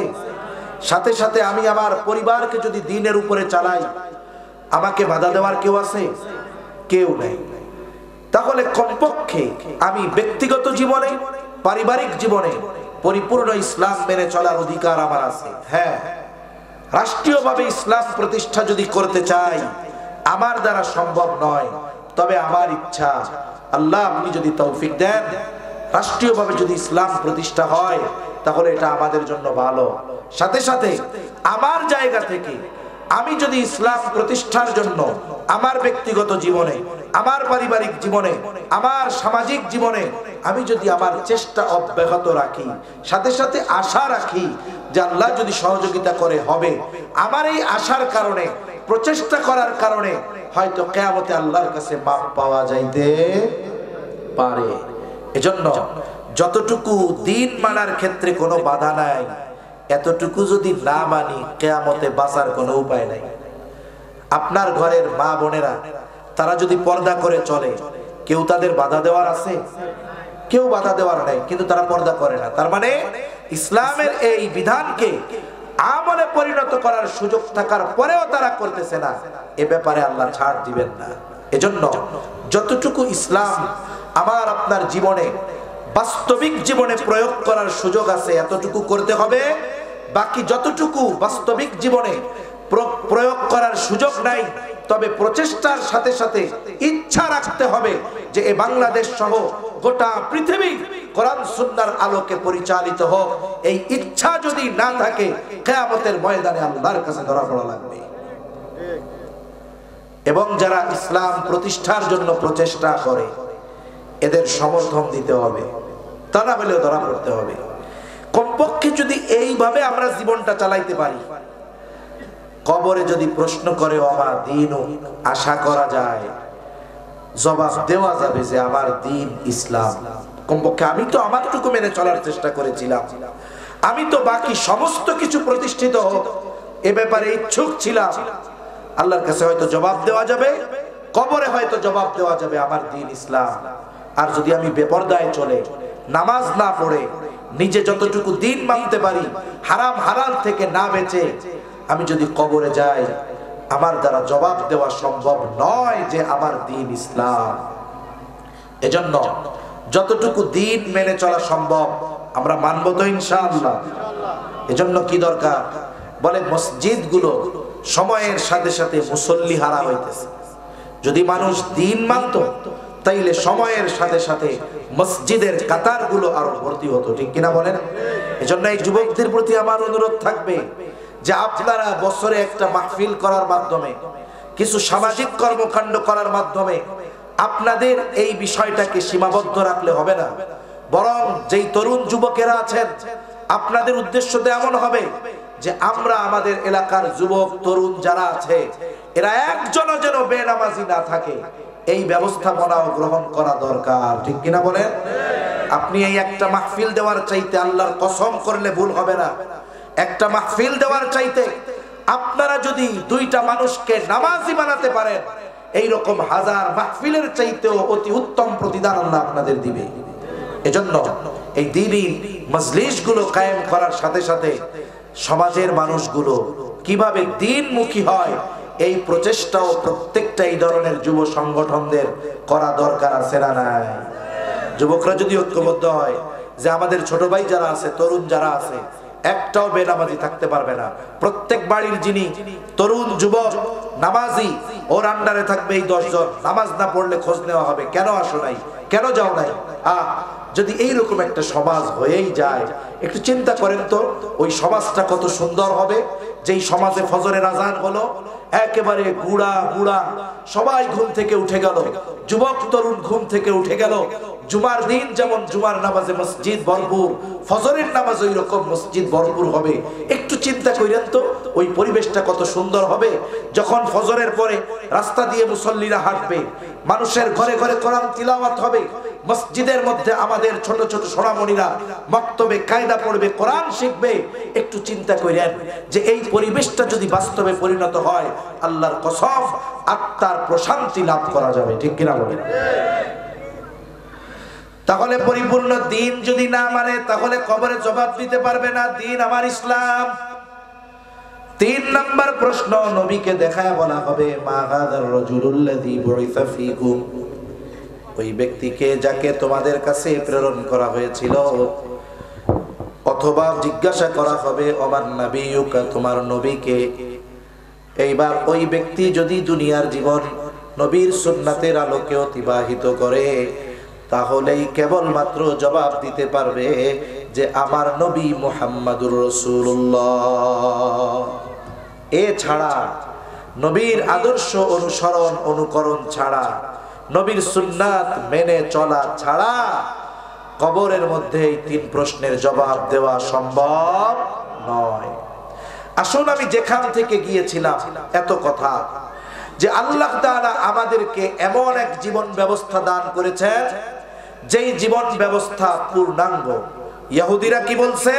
সাথে সাথে আমি আমার পরিবারকে যদি দ্বীনের উপরে চালাই, আমাকে বাধা দেওয়ার কেউ আছে? কেউ নেই। তাহলে কমপক্ষে আমি ব্যক্তিগত জীবনে, পারিবারিক জীবনে পরিপূর্ণ ইসলাম মেনে চলার অধিকার আমার আছে। হ্যাঁ, রাষ্ট্রীয়ভাবে ইসলাম প্রতিষ্ঠা যদি করতে চাই, আমার দ্বারা সম্ভব নয়, তবে আমার ইচ্ছা, আল্লাহ আপনি যদি তৌফিক দেন, রাষ্ট্রীয়ভাবে যদি ইসলাম প্রতিষ্ঠা হয়, তাহলে এটা আমাদের জন্য ভালো। সাথে সাথে আমার জায়গা থেকে আমি যদি ইসলাম প্রতিষ্ঠার জন্য আমার ব্যক্তিগত জীবনে, আমার পারিবারিক জীবনে, আমার সামাজিক জীবনে আমি যদি আমার চেষ্টা অব্যাহত রাখি, সাথে সাথে আশা রাখি যে আল্লাহ যদি সহযোগিতা করে হবে, আমার এই আশার কারণে, প্রচেষ্টা করার কারণে হয়তো কিয়ামতে আল্লাহর কাছে মাপ পাওয়া যাইতে পারে। এজন্য যতটুকু দ্বীন মানার ক্ষেত্রে কোনো বাধা নাই, এতটুকু যদি না মানি, কিয়ামতে বাঁচার কোনো উপায় নাই। আপনার ঘরের মা বোনেরা তারা যদি পর্দা করে চলে, কেউ তাদের বাধা দেওয়ার আছে? কেউ বাধা দেওয়ার নাই, কিন্তু তারা পর্দা করে না। তার মানে ইসলামের এই বিধানকে আমলে পরিণত করার সুযোগ থাকার পরেও তারা করতেছে না, এ ব্যাপারে আল্লাহ ছাড় দিবেন না। এজন্য যতটুকু ইসলাম আমার আপনার জীবনে, বাস্তবিক জীবনে প্রয়োগ করার সুযোগ আছে, এতটুকু করতে হবে। বাকি যতটুকু বাস্তবিক জীবনে প্রয়োগ করার সুযোগ নাই, তবে প্রচেষ্টার সাথে সাথে ইচ্ছা রাখতে হবে যে এই বাংলাদেশ সহ গোটা পৃথিবী কোরআন সুন্নাহর আলোকে পরিচালিত হোক। এই ইচ্ছা যদি না থাকে, কিয়ামতের ময়দানে আল্লাহর কাছে ধরা পড়া লাগবে। এবং যারা ইসলাম প্রতিষ্ঠার জন্য প্রচেষ্টা করে, এদের সমর্থন দিতে হবে, তা না হলেও ধরা পড়তে হবে। কমপক্ষে যদি এইভাবে আমরা জীবনটা চালাইতে পারি, কবরে যদি প্রশ্ন করে আমার দ্বীন, আশা করা যায় জবাব দেওয়া যাবে যে আমার দ্বীন ইসলাম। কমপক্ষে আমি তো আমারটুকু মেনে চলার চেষ্টা করেছিলাম, আমি তো বাকি সমস্ত কিছু প্রতিষ্ঠিত হোক এ ব্যাপারে ইচ্ছুক ছিলাম। আল্লাহর কাছে হয়তো জবাব দেওয়া যাবে, কবরে হয়তো জবাব দেওয়া যাবে আমার দ্বীন ইসলাম। আর যদি আমি বেপরদায় চলে, নামাজ না পড়ে, নিজে যতটুকু দ্বীন মানতে পারি, হারাম হালাল থেকে না বেঁচে আমি যদি কবরে যাই, আমার দ্বারা জবাব দেওয়া সম্ভব নয় যে আমার দ্বীন ইসলাম। এজন্য যতটুকু দ্বীন মেনে চলা সম্ভব আমরা মানব তো ইনশাআল্লাহ। এজন্য কি দরকার? বলে মসজিদগুলো সময়ের সাথে সাথে মুসল্লি হারা হইতেছে। যদি মানুষ দ্বীন মানত, তাইলে সময়ের সাথে সাথে মসজিদের কাতারগুলো আরো ভর্তি হতো, ঠিক কিনা বলেন? এজন্য এই যুবকদের প্রতি আমার অনুরোধ থাকবে যে আপনারা বছরে একটা মাহফিল করার মাধ্যমে, কিছু সামাজিক কর্মকাণ্ড করার মাধ্যমে আপনাদের এই বিষয়টাকে সীমাবদ্ধ রাখলে হবে না। বরং যেই তরুণ যুবকেরা আছেন, আপনাদের উদ্দেশ্য তো এমন হবে যে আমরা আমাদের এলাকার যুবক তরুণ যারা আছে, এরা একজনও যেন বেনামাজি না থাকে, এই ব্যবস্থাপনাও গ্রহণ করা দরকার, ঠিক কিনা বলেন? আপনি এই একটা মাহফিল দেওয়ার চাইতে, আল্লাহর কসম করলে ভুল হবে না, একটা মাহফিল দেওয়ার চাইতে আপনারা যদি 2টা মানুষকে নামাজি বানাতে পারেন, এই রকম হাজার মাহফিলের চাইতেও অতি উত্তম প্রতিদান আল্লাহ আপনাদের দিবে। এজন্য এই দ্বীনি মজলিসগুলো কায়েম করার সাথে সাথে সমাজের মানুষগুলো কিভাবে দ্বীনমুখী হয়, এই প্রচেষ্টাও প্রত্যেকটা এই ধরনের যুব সংগঠনদের করা দরকার আছে না নাই? যুবকরা যদি ঐক্যবদ্ধ হয় যে আমাদের ছোট ভাই যারা আছে, তরুণ যারা আছে, একটাও বেনামাজি থাকতে পারবে না। প্রত্যেক বাড়ির যিনি তরুণ যুবক নামাজি, ওর আন্ডারে থাকবে এই 10 জন। নামাজ না পড়লে খোঁজ নেওয়া হবে, কেন আসো নাই, কেন যাও নাই। যদি এইরকম একটা সমাজ হয়েই যায়, একটু চিন্তা করেন তো ওই সমাজটা কত সুন্দর হবে। যেই সমাজে ফজরের আজান হলো, একেবারে বুড়া বুড়া সবাই ঘুম থেকে উঠে গেল, যুবক তরুণ ঘুম থেকে উঠে গেল। জুমার দিন যেমন জুমার নামাজে মসজিদ ভরপুর, ফজরের নামাজ ওই রকম মসজিদ ভরপুর হবে। একটু চিন্তা করেন তো ওই পরিবেশটা কত সুন্দর হবে। যখন ফজরের পরে রাস্তা দিয়ে মুসল্লিরা হাঁটবে, মানুষের ঘরে ঘরে কোরআন তিলাওয়াত হবে, মসজিদের মধ্যে আমাদের ছোট ছোট সোনামণিরা মক্তবে কায়দা পড়বে, কোরআন শিখবে। একটু চিন্তা করেন যে এই পরিবেশটা যদি বাস্তবে পরিণত হয়, আল্লাহর কসম আত্মার প্রশান্তি লাভ করা যাবে, ঠিক কিনা বলেন? তাহলে পরিপূর্ণ দিন যদি না মানে, তাহলে কবরে জবাব দিতে পারবে না দিন আমার ইসলাম। 3 নাম্বার প্রশ্ন, নবীকে দেখায় বলা হবে মা হাযার রাজুলুল্লাযী বুইসা ফীকুম, ওই ব্যক্তিকে যাকে তোমাদের কাছে প্রেরণ করা হয়েছিল। অথবা জিজ্ঞাসা করা হবে ওমান নাবিয়ুকা, তোমার নবীকে। এইবার ওই ব্যক্তি যদি দুনিয়ার জীবন নবীর সুন্নাতের আলোকে অতিবাহিত করে, তাহলেই কেবলমাত্র জবাব দিতে পারবে যে আমার নবী মুহাম্মাদুর রাসূলুল্লাহ। এছাড়া নবীর আদর্শ অনুসরণ অনুকরণ ছাড়া, নবীর সুন্নাত মেনে চলা ছাড়া কবরের মধ্যে এই 3 প্রশ্নের জবাব দেওয়া সম্ভব নয়। আসুন, আমি যেখান থেকে গিয়েছিলাম এত কথা, যে আল্লাহ তাআলা আমাদেরকে এমন এক জীবন ব্যবস্থা দান করেছেন, যেই জীবন ব্যবস্থা পূর্ণাঙ্গ। ইহুদিরা কি বলছে,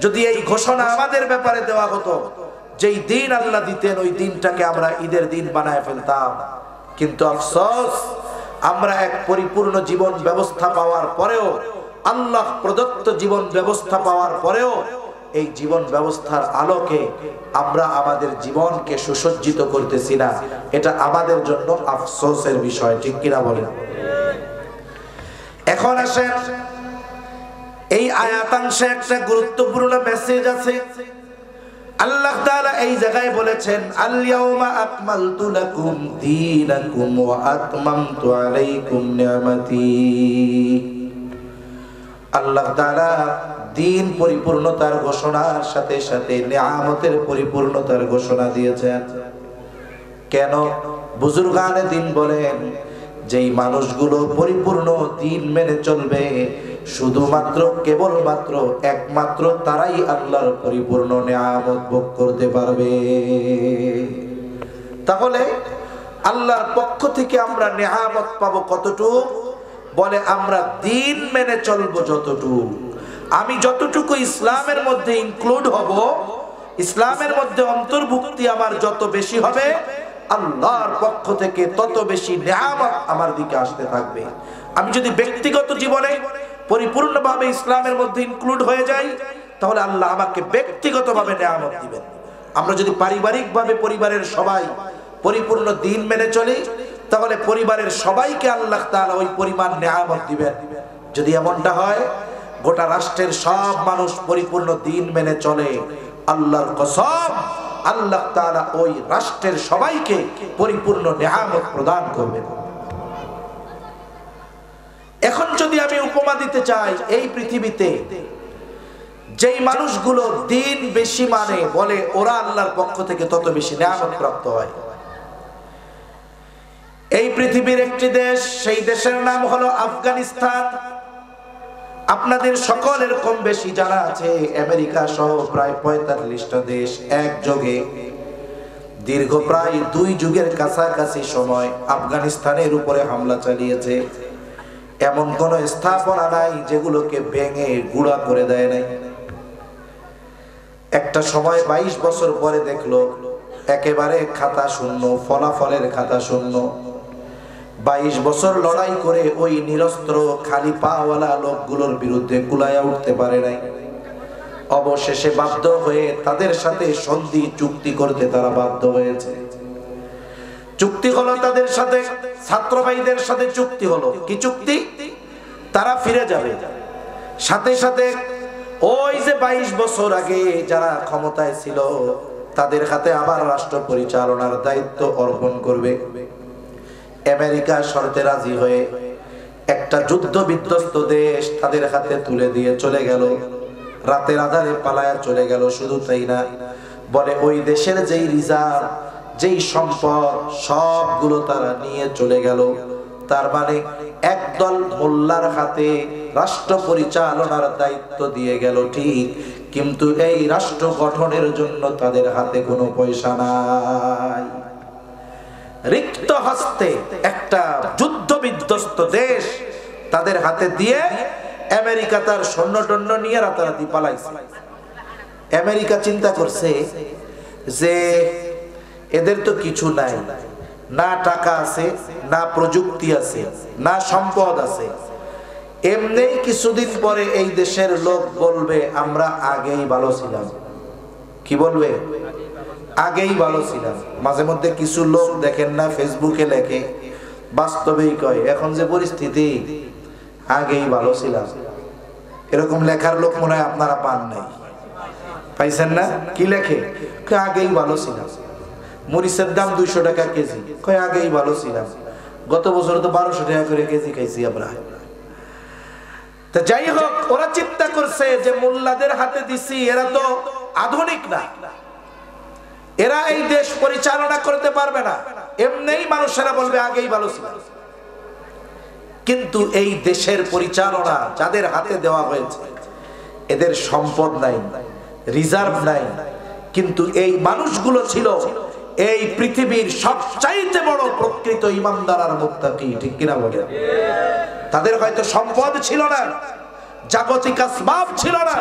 যদি এই ঘোষণা আমাদের ব্যাপারে দেওয়া হতো, যেই দিন আল্লাহ দিতেন ওই দিনটাকে আমরা ঈদের দিন বানায় ফেলতাম। কিন্তু আফসোস, আমরা এক পরিপূর্ণ জীবন ব্যবস্থা পাওয়ার পরেও, আল্লাহ প্রদত্ত জীবন ব্যবস্থা পাওয়ার পরেও, এই জীবন ব্যবস্থার আলোকে আমরা আমাদের জীবনকে সুসজ্জিত করতেছি না। এটা আমাদের জন্য আফসোসের বিষয়, ঠিক কিনা বলেন? এখন আসেন, এই আয়াতাংশে একটা গুরুত্বপূর্ণ মেসেজ আছে। আল্লাহ তাআলা এই জায়গায় বলেছেন আল ইয়াউমা আকমালতু লাকুম দীনাকুম ওয়া আতমামতু আলাইকুম নি'মাতি। আল্লাহ তাআলা দিন পরিপূর্ণতার ঘোষণার সাথে সাথে নিয়ামতের পরিপূর্ণতার ঘোষণা দিয়েছেন। কেন? বুজুর্গানে দিন বলেন, যেই মানুষগুলো পরিপূর্ণ দিন মেনে চলবে, শুধুমাত্র কেবলমাত্র একমাত্র তারাই আল্লাহর পরিপূর্ণ নিয়ামত ভোগ করতে পারবে। তাহলে আল্লাহর পক্ষ থেকে আমরা নিয়ামত পাবো কতটুকু? বলে আমরা দিন মেনে চলবো যতটুকু। আমি যতটুকু ইসলামের মধ্যে ইনক্লুড হব, ইসলামের মধ্যে অন্তর্ভুক্তি আমার যত বেশি হবে, আল্লাহর পক্ষ থেকে তত বেশি নিয়ামত আমার দিকে আসতে থাকবে। আমি যদি ব্যক্তিগত জীবনে পরিপূর্ণভাবে ইসলামের মধ্যে ইনক্লুড হয়ে যাই, তাহলে আল্লাহ আমাকে ব্যক্তিগতভাবে নিয়ামত দিবেন। আমরা যদি পারিবারিকভাবে পরিবারের সবাই পরিপূর্ণ দিন মেনে চলি, তাহলে পরিবারের সবাইকে আল্লাহ তাআলা ওই পরিমাণ নিয়ামত দিবেন। যদি এমনটা হয় গোটা রাষ্ট্রের সব মানুষ পরিপূর্ণ দিন মেনে চলে, আল্লাহর কসম আল্লাহ তাআলা ওই রাষ্ট্রের সবাইকে পরিপূর্ণ নিয়ামত প্রদান করবেন। এখন যদি আমি উপমা দিতে চাই, এই পৃথিবীতে যেই মানুষগুলো দিন বেশি মানে, বলে ওরা আল্লাহর পক্ষ থেকে তত বেশি নিয়ামত প্রাপ্ত হয়। এই পৃথিবীর একটি দেশ, সেই দেশের নাম হলো আফগানিস্তান। আপনাদের সকলের কম বেশি জানা আছে, আমেরিকা সহ প্রায় 45টা দেশ একযোগে দীর্ঘ প্রায় 2 যুগের কাছাকাছি সময় আফগানিস্তানের উপরে হামলা চালিয়েছে। এমন কোন স্থাপনা নাই যেগুলোকে ভেঙে গুঁড়া করে দেয় নাই। একটা সময় 22 বছর পরে দেখলো একেবারে খাতা শূন্য, ফলাফলের খাতা শূন্য। 22 বছর লড়াই করে ওই নিরস্ত্র খালি পাওয়ালা লোকগুলোর বিরুদ্ধে কুলায়া উঠতে পারে নাই। অবশেষে বাধ্য হয়ে তাদের সাথে সন্ধি চুক্তি করতে তারা বাধ্য হয়েছে। চুক্তি হলো তাদের সাথে, ছাত্র ভাইদের সাথে চুক্তি হলো। কি চুক্তি? তারা ফিরে যাবে, সাথে সাথে ওই যে 22 বছর আগে যারা ক্ষমতায় ছিল তাদের হাতে আবার রাষ্ট্র পরিচালনার দায়িত্ব অর্পণ করবে। আমেরিকা শর্তে রাজি হয়ে একটা যুদ্ধ বিধ্বস্ত দেশ তাদের হাতে তুলে দিয়ে চলে গেল, রাতের আধারে পালায়া চলে গেল। শুধু তাই না, বলে ওই দেশের যেই রিজার্ভ, যেই সম্পদ সবগুলো তারা নিয়ে চলে গেল। তার মানে একদল মোল্লার হাতে রাষ্ট্র পরিচালনার দায়িত্ব দিয়ে গেল ঠিক, কিন্তু এই রাষ্ট্র গঠনের জন্য তাদের হাতে কোনো পয়সা নাই। রিক্ত হস্তে একটা যুদ্ধ বিধ্বস্ত দেশ তাদের হাতে দিয়ে আমেরিকা তার সৈন্য-টন্য নিয়ে রাতারাতি পালাইছে। আমেরিকা চিন্তা করছে যে এদের তো কিছু নাই, না টাকা আছে, না প্রযুক্তি আছে, না সম্পদ আছে। এমনি কিছুদিন পরে এই দেশের লোক বলবে আমরা আগেই ভালো ছিলাম। কি বলবে? আগেই ভালো ছিলাম। মাঝে মধ্যে কিছু লোক দেখেন না ফেসবুকে লেখে, বাস্তবেই কয় এখন যে পরিস্থিতি আগেই ভালো ছিলাম। এরকম লেখার লোক মনে হয় আপনারা পান নাই, পাইছেন না? কি লেখে? আগেই ভালো ছিলাম। মরিচের দাম 200 টাকা কেজি, কয় আগেই ভালো ছিলাম। গত বছর তো 1200 টাকা করে কেজি খাইছি আমরা। তা যাই হোক, ওরা চিন্তা করছে যে মোল্লাদের হাতে দিছি, এরা তো আধুনিক না, এরা এই দেশ পরিচালনা করতে পারবে না। এমনিই মানুষেরা বলবে আগেই ভালো ছিল। কিন্তু এই দেশের পরিচালনা যাদের হাতে দেওয়া হয়েছে এদের সম্পদ নাই, রিজার্ভ নাই, কিন্তু এই মানুষগুলো ছিল এই পৃথিবীর সবচাইতে বড় প্রকৃত ইমানদার আর মুত্তাকি। ঠিক কিনা বলেন? তাদের হয়তো সম্পদ ছিল না, জাগতিক আসবাব ছিল না,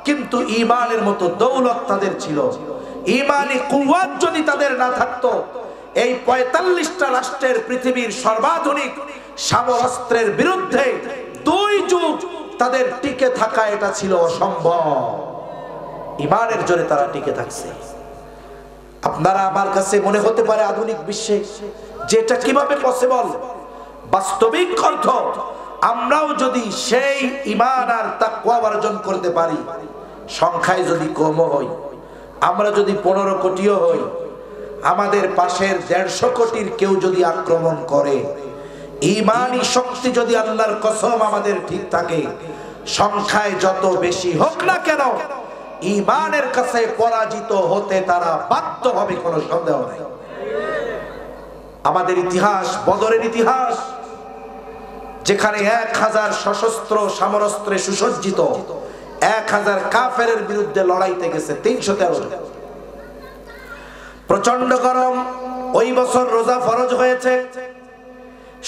কিন্তু ঈমানের মতো দৌলত তাদের ছিল। ঈমানি কুওয়াত যদি তাদের না থাকতো, এই 45টা রাষ্ট্রের পৃথিবীর সর্বাধুনিক সামরাস্ত্রের বিরুদ্ধে 2 যুগ তাদের টিকে থাকা এটা ছিল অসম্ভব। ঈমানের জোরে তারা টিকে থাকছে। আপনারা আমার কাছে মনে হতে পারে আধুনিক বিশ্বে যেটা কিভাবে পসিবল, বাস্তবিক অর্থ আমরাও যদি সেই ঈমান আর তাকওয়া অর্জন করতে পারি, সংখ্যায় যদি কম হই, আমরা যদি 15 কোটিও হই, আমাদের পাশের 150 কোটির কেউ যদি আক্রমণ করে, ঈমানি শক্তি যদি আল্লাহর কসম আমাদের ঠিক থাকে, সংখ্যায় যত বেশি হোক না কেন ঈমানের কাছে পরাজিত হতে তারা বাধ্য হবে, কোনো সন্দেহ নেই। আমাদের ইতিহাস, বদরের ইতিহাস, যেখানে 1000 সশস্ত্র সমরাস্ত্রে সুসজ্জিত 1000 কাফেরের বিরুদ্ধে লড়াইতে গেছে 313 জন। প্রচন্ড গরম, ওই বছর রোজা ফরজ হয়েছে।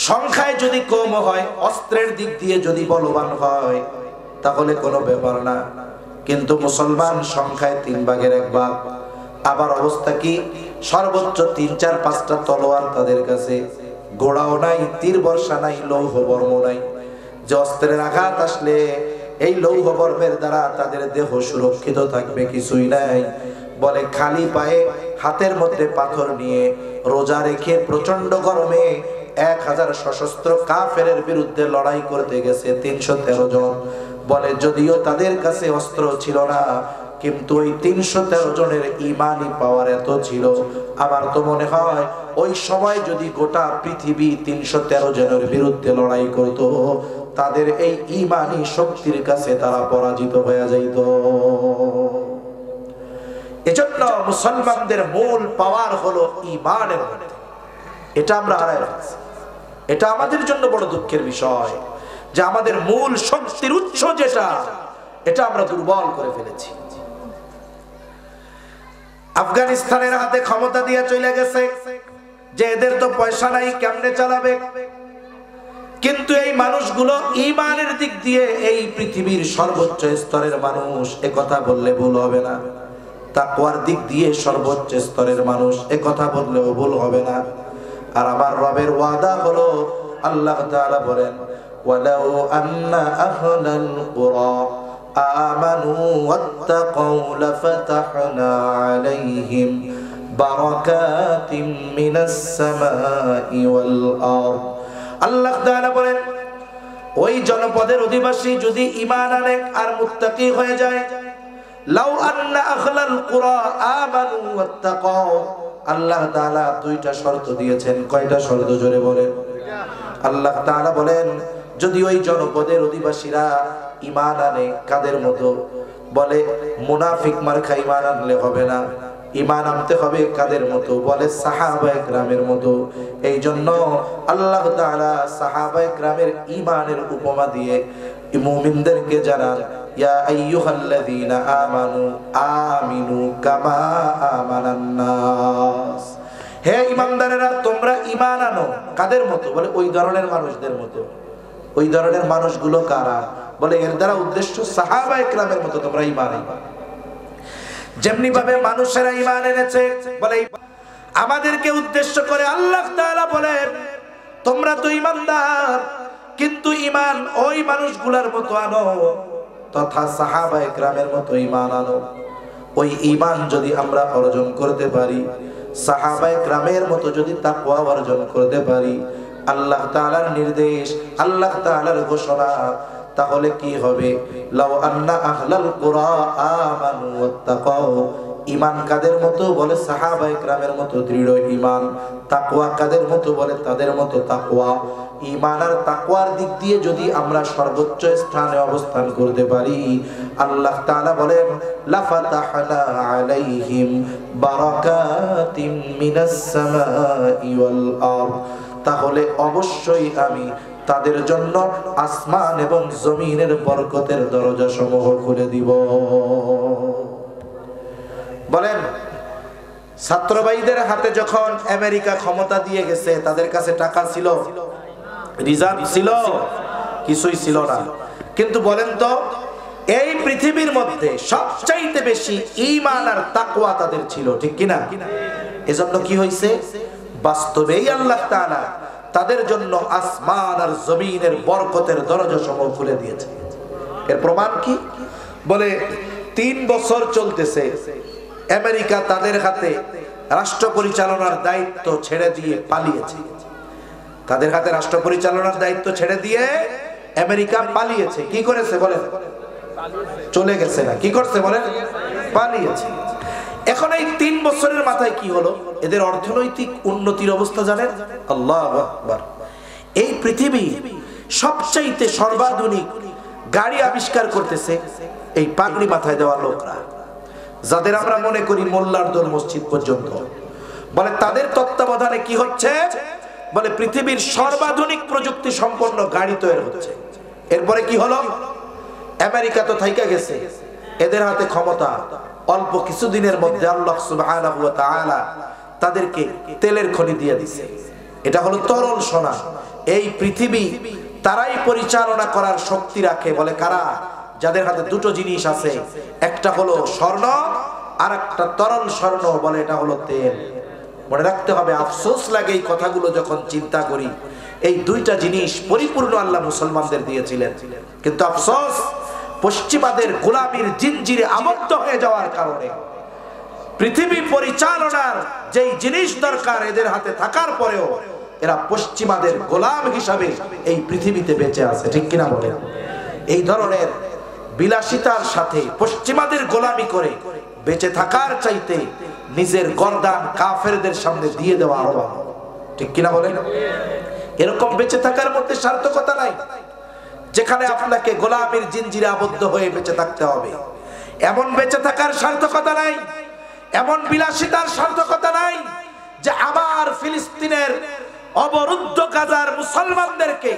সংখ্যায় যদি কম হয়, অস্ত্রের দিক দিয়ে যদি বলবান হয় তাহলে কোনো ব্যাপার না, কিন্তু মুসলমান সংখ্যায় 3 ভাগের 1 ভাগ। আবার অবস্থা কি? সর্বোচ্চ 3, 4, 5টা তলোয়ার তাদের কাছে, ঘোড়াও নাই, তীর বর্ষা নাই, লৌহ বর্ম নাই, যে অস্ত্রের আঘাত আসলে এই লৌহ বর্মের দ্বারা তাদের দেহ সুরক্ষিত থাকবে, কিছুই নাই। বলে খালি পায়ে হাতের মধ্যে পাথর নিয়ে রোজা রেখে প্রচন্ড গরমে 1000 সশস্ত্র কাফেরের বিরুদ্ধে লড়াই করতে গেছে 313 জন। বলে যদিও তাদের কাছে অস্ত্র ছিল না, কিন্তু ওই 313 জনের ঈমানি পাওয়ার এত ছিল, আমার তো মনে হয় ওই সময় যদি গোটা পৃথিবী 313 জনের বিরুদ্ধে লড়াই করত, তাদের এই ঈমানি শক্তির কাছে তারা পরাজিত হয়ে যাইত। এজন্য মুসলমানদের মূল পাওয়ার হলো ঈমানের মধ্যে। এটা আমরা হারাই ফেলছি। এটা আমাদের জন্য বড় দুঃখের বিষয় যে আমাদের মূল শক্তির উৎস যেটা, এটা আমরা দুর্বল করে ফেলেছি। আফগানিস্তানের হাতে ক্ষমতা দিয়ে চলে গেছে যে এদের তো পয়সা নাই, কেমনে চালাবে? কিন্তু এই মানুষগুলো ঈমানের দিক দিয়ে এই পৃথিবীর সর্বোচ্চ স্তরের মানুষ, এ কথা বললে ভুল হবে না। তাকওয়ার দিক দিয়ে সর্বোচ্চ স্তরের মানুষ, এ কথা বললেও ভুল হবে না। আর আমার রবের ওয়াদা হলো, আল্লাহ তাআলা বলেন, ওয়ালাউ আন্না আহলাল কুরা আমানু ওয়াত্তাকাউ লাফাতাহনা আলাইহিম বারাকাতিম মিনাস সামাই ওয়াল আরদ। আল্লাহ তাআলা বলেন, ওই জনপদের অধিবাসী যদি ঈমান আনে আর মুত্তাকি হয়ে যায়, লাউ আন্না আহলাল কুরা আমানু ওয়াত্তাকাউ, আল্লাহ তাআলা দুইটা শর্ত দিয়েছেন। কয়টা শর্ত জোরে বলেন? আল্লাহ তাআলা বলেন যদি ওই জনপদের অধিবাসীরা ঈমান আনে, কাদের মতো? বলে মুনাফিক মার্কা ঈমান আনলে হবে না, ঈমান আনতে হবে কাদের মতো? বলে সাহাবায়ে কেরামের মতো। এই জন্য আল্লাহ তাআলা সাহাবায়ে কেরামের ঈমানের উপমা দিয়ে মুমিনদেরকে জানান, ইয়া আইয়ুহাল্লাযীনা আমানু আমিনু কামা আমানান নাস। হে ঈমানদারেরা তোমরা ঈমান আনো, কাদের মতো? বলে ওই ধরনের মানুষদের মতো। ওই ধরনের মানুষগুলো কারা? বলে এর দ্বারা উদ্দেশ্য সাহাবায়ে কেরামের মতো তোমরা ঈমান আনো। যেমনি ভাবে মানুষেরা ঈমান এনেছে, বলে আমাদেরকে উদ্দেশ্য করে আল্লাহ তাআলা বলেন তোমরা তো ঈমানদার, কিন্তু ঈমান ওই মানুষগুলোর মতো আনো, তথা সাহাবায়ে কেরামের মতো ঈমান আনো। ওই ঈমান যদি আমরা অর্জন করতে পারি, সাহাবায়ে কেরামের মতো যদি তাকওয়া অর্জন করতে পারি, আল্লাহ তাআলার নির্দেশ, আল্লাহ তাআলার ঘোষণা, তাহলে কি হবে? লাউ আন্না আহলাল কুরা আমানু ওয়াত্তাকাউ, ঈমান কাদের মতো? বলে সাহাবায়ে কেরামের মতো দৃঢ় ঈমান। তাকওয়া কাদের মতো? বলে তাদের মতো তাকওয়া। ঈমান আর তাকওয়ার দিক দিয়ে যদি আমরা সর্বোচ্চ স্থানে অবস্থান করতে পারি, আল্লাহ তাআলা বলেন লাফাতাহনা আলাইহিম বারাকাতিম মিনাস সামাই ওয়াল আরদ, তাহলে অবশ্যই আমি তাদের জন্য আসমান এবং জমিনের বরকতের দরজা সমূহ খুলে দিব। বলেন ছাত্র ভাইদের হাতে যখন আমেরিকা ক্ষমতা দিয়ে গেছে, তাদের কাছে টাকা ছিল, রিজার্ভ ছিল, কিছুই ছিল না। কিন্তু বলেন তো এই পৃথিবীর মধ্যে সবচাইতে বেশি ঈমান আর তাকওয়া তাদের ছিল, ঠিক কিনা? এজন্য কি হয়েছে? বাস্তবেই আল্লাহ তাআলা তাদের জন্য আসমান আর জমিনের বরকতের দরজা সমূহ খুলে দিয়েছে। এর প্রমাণ কি? বলে 3 বছর চলতেছে, আমেরিকা তাদের হাতে রাষ্ট্র পরিচালনার দায়িত্ব ছেড়ে দিয়ে পালিয়েছে। তাদের হাতে রাষ্ট্র পরিচালনার দায়িত্ব ছেড়ে দিয়ে আমেরিকা পালিয়েছে। কি করেছে বলেন? চলে গেছে না, কি করছে বলেন? পালিয়েছে। এখন এই 3 বছরের মাথায় কি হলো? এদের অর্থনৈতিক উন্নতির অবস্থা জানেন? আল্লাহু আকবার। এই পৃথিবী সবচাইতে সর্বাধুনিক গাড়ি আবিষ্কার করতেছে এই পাগড়ি মাথায় দেওয়া লোকরা, যাদের আমরা মনে করি মোল্লার দল মসজিদ পর্যন্ত। বলে তাদের তত্ত্বাবধানে কি হচ্ছে? বলে পৃথিবীর সর্বাধুনিক প্রযুক্তি সম্পন্ন গাড়ি তৈরি হচ্ছে। এরপরে কি হলো? আমেরিকা তো থাইকা গেছে, এদের হাতে ক্ষমতা। অল্প কিছুদিনের মধ্যে আল্লাহ সুবহানাহু ওয়া তাআলা তাদেরকে তেলের খনি দিয়ে দিয়েছে। এটা হলো তরল সোনা। এই পৃথিবী তারাই পরিচালনা করার শক্তি রাখে। বলে কারা? যাদের হাতে দুটো জিনিস আছে, একটা হলো স্বর্ণ আর একটা তরল স্বর্ণ, বলে এটা হলো তেল। মনে রাখতে হবে, আফসোস লাগে এই কথাগুলো যখন চিন্তা করি। এই দুইটা জিনিস পরিপূর্ণ আল্লাহ মুসলমানদের দিয়েছিলেন, কিন্তু আফসোস পশ্চিমাদের গোলামীর জিনজিরে আবদ্ধ হয়ে যাওয়ার কারণে পৃথিবী পরিচালনার যেই জিনিস দরকার এদের হাতে থাকার পরেও এরা পশ্চিমাদের গোলাম হিসাবে এই পৃথিবীতে বেঁচে আছে, ঠিক কিনা বলেন? এই ধরনের বিলাসিতার সাথে পশ্চিমাদের গোলামি করে বেঁচে থাকার চাইতে নিজের গর্দান কাফেরদের সামনে দিয়ে দেওয়া আরো ভালো, ঠিক কিনা বলেন? এরকম বেঁচে থাকার মধ্যে সার্থকতা নাই, যেখানে আপনাকে গোলামীর জিনজিরে আবদ্ধ হয়ে বেঁচে থাকতে হবে। এমন বেঁচে থাকার সার্থকতা নাই, এমন বিলাসিতার সার্থকতা নাই যে আমার ফিলিস্তিনের অবরুদ্ধ গাজার মুসলমানদেরকে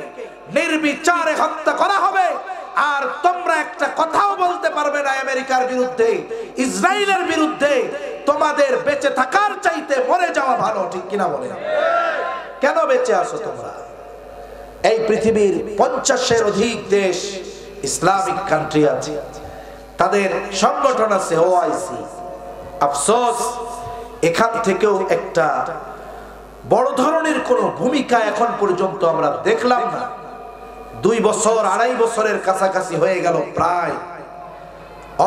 নির্বিচারে হত্যা করা হবে আর তোমরা একটা কথাও বলতে পারবে না আমেরিকার বিরুদ্ধে, ইসরায়েলের বিরুদ্ধে। তোমাদের বেঁচে থাকার চাইতে মরে যাওয়া ভালো, ঠিক কিনা বলেন? কেন বেঁচে আছো তোমরা? এই পৃথিবীর 50-এর অধিক দেশ ইসলামিক কান্ট্রি আছে, তাদের সংগঠন আছে ওআইসি। আফসোস এখান থেকেও একটা বড় ধরনের কোন ভূমিকা এখন পর্যন্ত আমরা দেখলাম না। 2 বছর 2.5 বছরের কাছাকাছি হয়ে গেল প্রায়,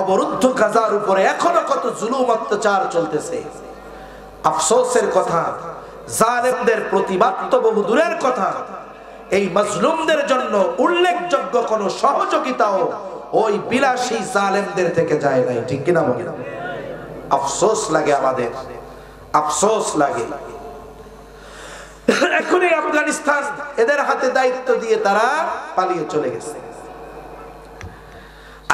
অবরুদ্ধ গাজার উপরে এখনো কত জুলুম অত্যাচার চলতেছে। আফসোসের কথা, জালেমদের প্রতিবাদ তো বহু দূরের কথা, এই মাজলুমদের জন্য উল্লেখযোগ্য কোনো সহযোগিতাও ওই বিলাসী জালেমদের থেকে যায় নাই, ঠিক কিনা বলেন? আফসোস লাগে আমাদের, আফসোস লাগে। এখন এই আফগানিস্তান এদের হাতে দায়িত্ব দিয়ে তারা পালিয়ে চলে গেছে।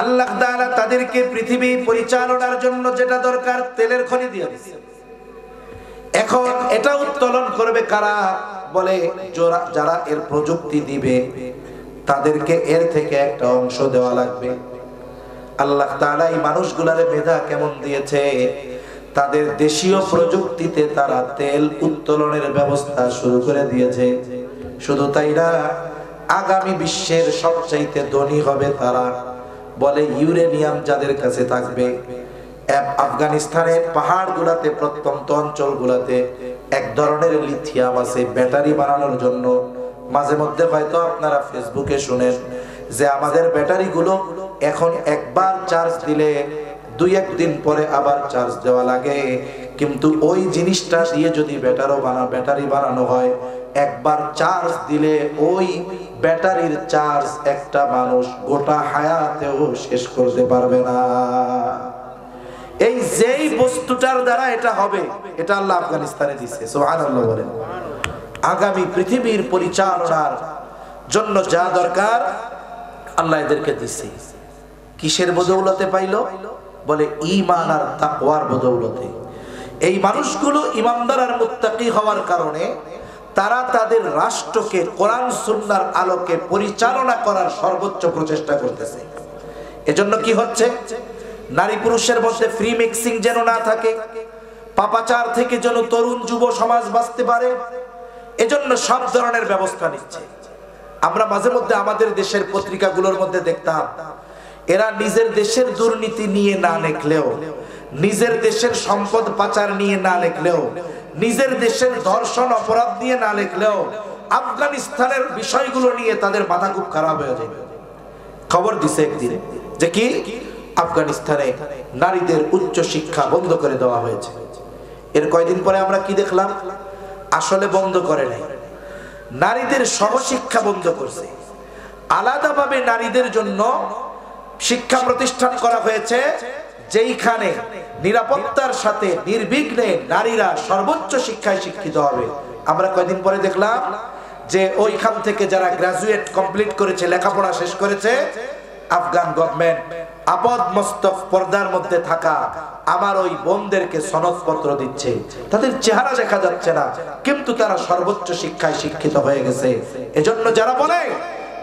আল্লাহ তাআলা তাদেরকে পৃথিবী পরিচালনার জন্য যেটা দরকার তেলের খনি দিয়ে দিয়েছে। এখন এটা উত্তোলন করবে কারা? বলে যারা এর প্রযুক্তি দিবে তাদেরকে এর থেকে একটা অংশ দেওয়া লাগবে। আল্লাহ তাআলা এই মানুষগুলার মেধা কেমন দিয়েছে, তাদের দেশীয় প্রযুক্তিতে তারা তেল উত্তোলনের ব্যবস্থা শুরু করে দিয়েছে। শুধু তাই না, আগামী বিশ্বের সবচাইতে ধনী হবে তারা। বলে ইউরেনিয়াম যাদের কাছে থাকবে, আফগানিস্তানের পাহাড়গুলাতে প্রত্যন্ত অঞ্চলগুলাতে এক ধরনের লিথিয়াম আছে ব্যাটারি বানানোর জন্য। মাঝে মধ্যে হয়তো আপনারা ফেসবুকে শুনেন যে আমাদের ব্যাটারিগুলো এখন একবার চার্জ দিলে 2-1 দিন পরে আবার চার্জ দেওয়া লাগে, কিন্তু ওই জিনিসটা দিয়ে যদি ব্যাটারি বানানো হয়, একবার চার্জ দিলে ওই ব্যাটারির চার্জ একটা মানুষ গোটা হায়াতেও শেষ করতে পারবে না। এই যেই বস্তুটার দ্বারা এটা হবে, এটা আল্লাহ আফগানিস্তানে দিয়েছে। সুবহানাল্লাহ বলেন। আগামী পৃথিবীর পরিচালনার জন্য যা দরকার আল্লাহ এদেরকে দিয়েছে। কিসের বদৌলতে পাইলো? বলে ঈমান আর তাকওয়ার বদৌলতে। এই মানুষগুলো ইমানদার আর মুত্তাকি হওয়ার কারণে তারা তাদের রাষ্ট্রকে কোরআন সুন্নাহর আলোকে পরিচালনা করার সর্বোচ্চ প্রচেষ্টা করতেছে। এজন্য কি হচ্ছে? নারী পুরুষের মধ্যে ফ্রি মিক্সিং যেন না থাকে, পাপাচার থেকে যেন তরুণ যুব সমাজ বাঁচতে পারে, এজন্য সব ধরনের ব্যবস্থা নিচ্ছে। আমরা মাঝে মধ্যে আমাদের দেশের পত্রিকাগুলোর মধ্যে দেখতাম এরা নিজের দেশের দুর্নীতি নিয়ে না লিখলেও, নিজের দেশের সম্পদ পাচার নিয়ে না লিখলেও, নিজের দেশের ধর্ষণ অপরাধ নিয়ে না লিখলেও আফগানিস্তানের বিষয়গুলো নিয়ে তাদের মাথা খুব খারাপ হয়ে যায়। খবর দিছে একদিন যে কি আফগানিস্তানে নারীদের উচ্চ শিক্ষা বন্ধ করে দেওয়া হয়েছে। এর কয়েকদিন পরে আমরা কি দেখলাম? আসলে বন্ধ করে নাই, নারীদের সহশিক্ষা বন্ধ করছে। আলাদাভাবে নারীদের জন্য শিক্ষা প্রতিষ্ঠান করা হয়েছে, যেইখানে নিরাপত্তার সাথে নির্বিঘ্নে নারীরা সর্বোচ্চ শিক্ষায় শিক্ষিত হবে। আমরা কয়েকদিন পরে দেখলাম যে ওইখান থেকে যারা গ্রাজুয়েট কমপ্লিট করেছে, লেখাপড়া শেষ করেছে, আফগান গভর্নমেন্ট আপদ মস্তক পর্দার মধ্যে থাকা আমার ওই বোনদেরকে সনদপত্র দিচ্ছে। তাদের চেহারা দেখা যাচ্ছে না, কিন্তু তারা সর্বোচ্চ শিক্ষায় শিক্ষিত হয়ে গেছে। এজন্য যারা বলে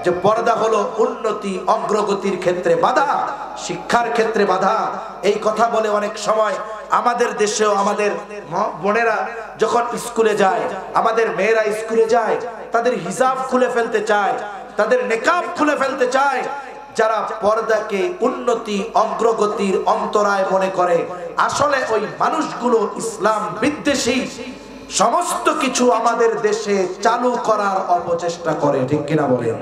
যে পর্দা হলো উন্নতি অগ্রগতির ক্ষেত্রে বাধা, শিক্ষার ক্ষেত্রে বাধা, এই কথা বলে অনেক সময় আমাদের দেশেও আমাদের বোনেরা যখন স্কুলে যায়, আমাদের মেয়েরা স্কুলে যায়, তাদের হিজাব খুলে ফেলতে চায়, তাদের নেকাব খুলে ফেলতে চায়। যারা পর্দাকে উন্নতি অগ্রগতির অন্তরায় মনে করে, আসলে ওই মানুষগুলো ইসলাম বিদ্বেষী সমস্ত কিছু আমাদের দেশে চালু করার অপচেষ্টা করে, ঠিক কিনা বলেন?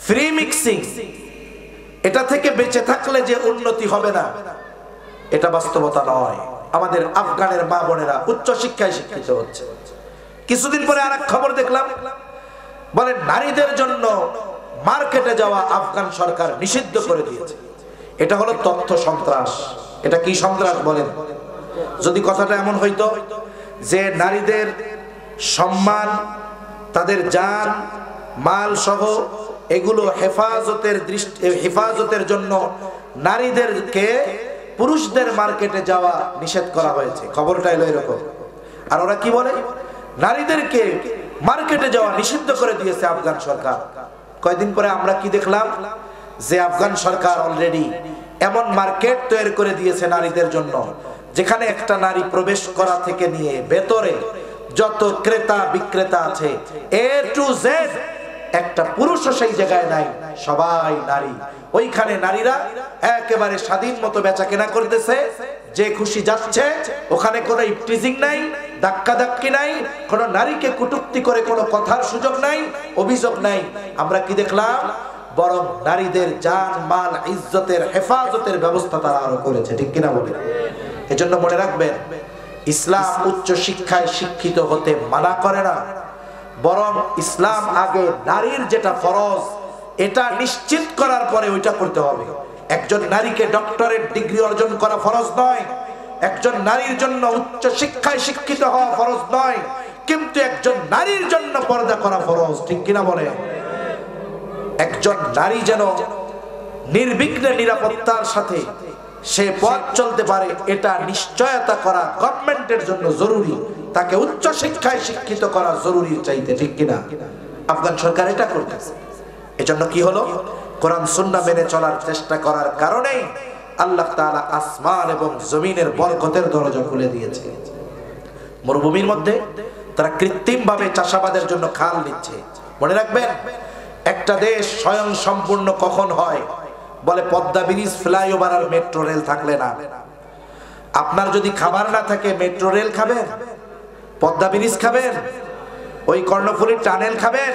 ফ্রি মিক্সিং, এটা থেকে বেঁচে থাকলে যে উন্নতি হবে না, এটা বাস্তবতা নয়। আমাদের আফগানের মা বোনেরা উচ্চ শিক্ষায় শিক্ষিত হচ্ছে। কিছুদিন পরে আরেক খবর দেখলাম, বলে নারীদের জন্য মার্কেটে যাওয়া আফগান সরকার নিষিদ্ধ করে দিয়েছে। এটা হলো তথ্য সন্ত্রাস। এটা কি সন্ত্রাস বলেন? যদি কথাটা এমন হইতো যে নারীদের সম্মান, তাদের জান মাল সহ এগুলো হেফাজতের জন্য নারীদেরকে পুরুষদের মার্কেটে যাওয়া নিষেধ করা হয়েছে, খবরটা এলো এরকম। আর ওরা কি বলে? নারীদেরকে মার্কেটে যাওয়া নিষিদ্ধ করে দিয়েছে আফগান সরকার। কয়েকদিন পরে আমরা কি দেখলাম যে আফগান সরকার অলরেডি এমন মার্কেট তৈরি করে দিয়েছে নারীদের জন্য, যেখানে একটা নারী প্রবেশ করা থেকে নিয়ে ভেতরে যত ক্রেতা বিক্রেতা আছে এ টু জেড, একটা পুরুষও সেই জায়গায় নাই, সবাই নারী। ওইখানে নারীরা একেবারে স্বাধীন মতো বেচা কেনা করতেছে, যে খুশি যাচ্ছে। ওখানে কোনো ইফটিজিং নাই, ধাক্কা ধাক্কি নাই, কোনো নারীকে কটূক্তি করে কোনো কথার সুযোগ নাই, অভিযোগ নাই। আমরা কি দেখলাম? বরং নারীদের জান মাল ইজ্জতের হেফাজতের ব্যবস্থা তারা আরো করেছে, ঠিক কিনা বলেন? এজন্য মনে রাখবেন, ইসলাম উচ্চ শিক্ষায় শিক্ষিত হতে মানা করে না, বরং ইসলাম আগে নারীর যেটা ফরজ এটা নিশ্চিত করার পরে ওইটা করতে হবে। একজন নারীকে ডক্টরেট ডিগ্রি অর্জন করা ফরজ নয়, একজন নারীর জন্য উচ্চ শিক্ষায় শিক্ষিত হওয়া ফরজ নয়, কিন্তু একজন নারীর জন্য পর্দা করা ফরজ। ঠিক কিনা বলে? একজন নারী যেন নির্বিঘ্নে নিরাপত্তার সাথে সে পথ চলতে পারে এটা নিশ্চয়তা করা গভর্নমেন্টের জন্য জরুরি, তাকে উচ্চ শিক্ষায় শিক্ষিত করা জরুরি চাইতে। ঠিক কিনা? আফগান সরকার এটা করতেছে। এজন্য কি হলো, কোরআন সুন্নাহ মেনে চলার চেষ্টা করার কারণেই আল্লাহ তাআলা আসমান এবং জমিনের বরকতের দরজা খুলে দিয়েছে। মরুভূমির মধ্যে তারা কৃত্রিম ভাবে চাষাবাদের জন্য খাল দিচ্ছে। মনে রাখবেন, একটা দেশ স্বয়ং সম্পূর্ণ কখন হয়? বলে পদ্মা ব্রিজ, ফ্লাইওভার আর মেট্রো রেল থাকলে না। আপনার যদি খাবার না থাকে মেট্রো রেল খাবেন, পদ্মা ব্রিজ খাবেন, ওই কর্ণফুলী টানেল খাবেন?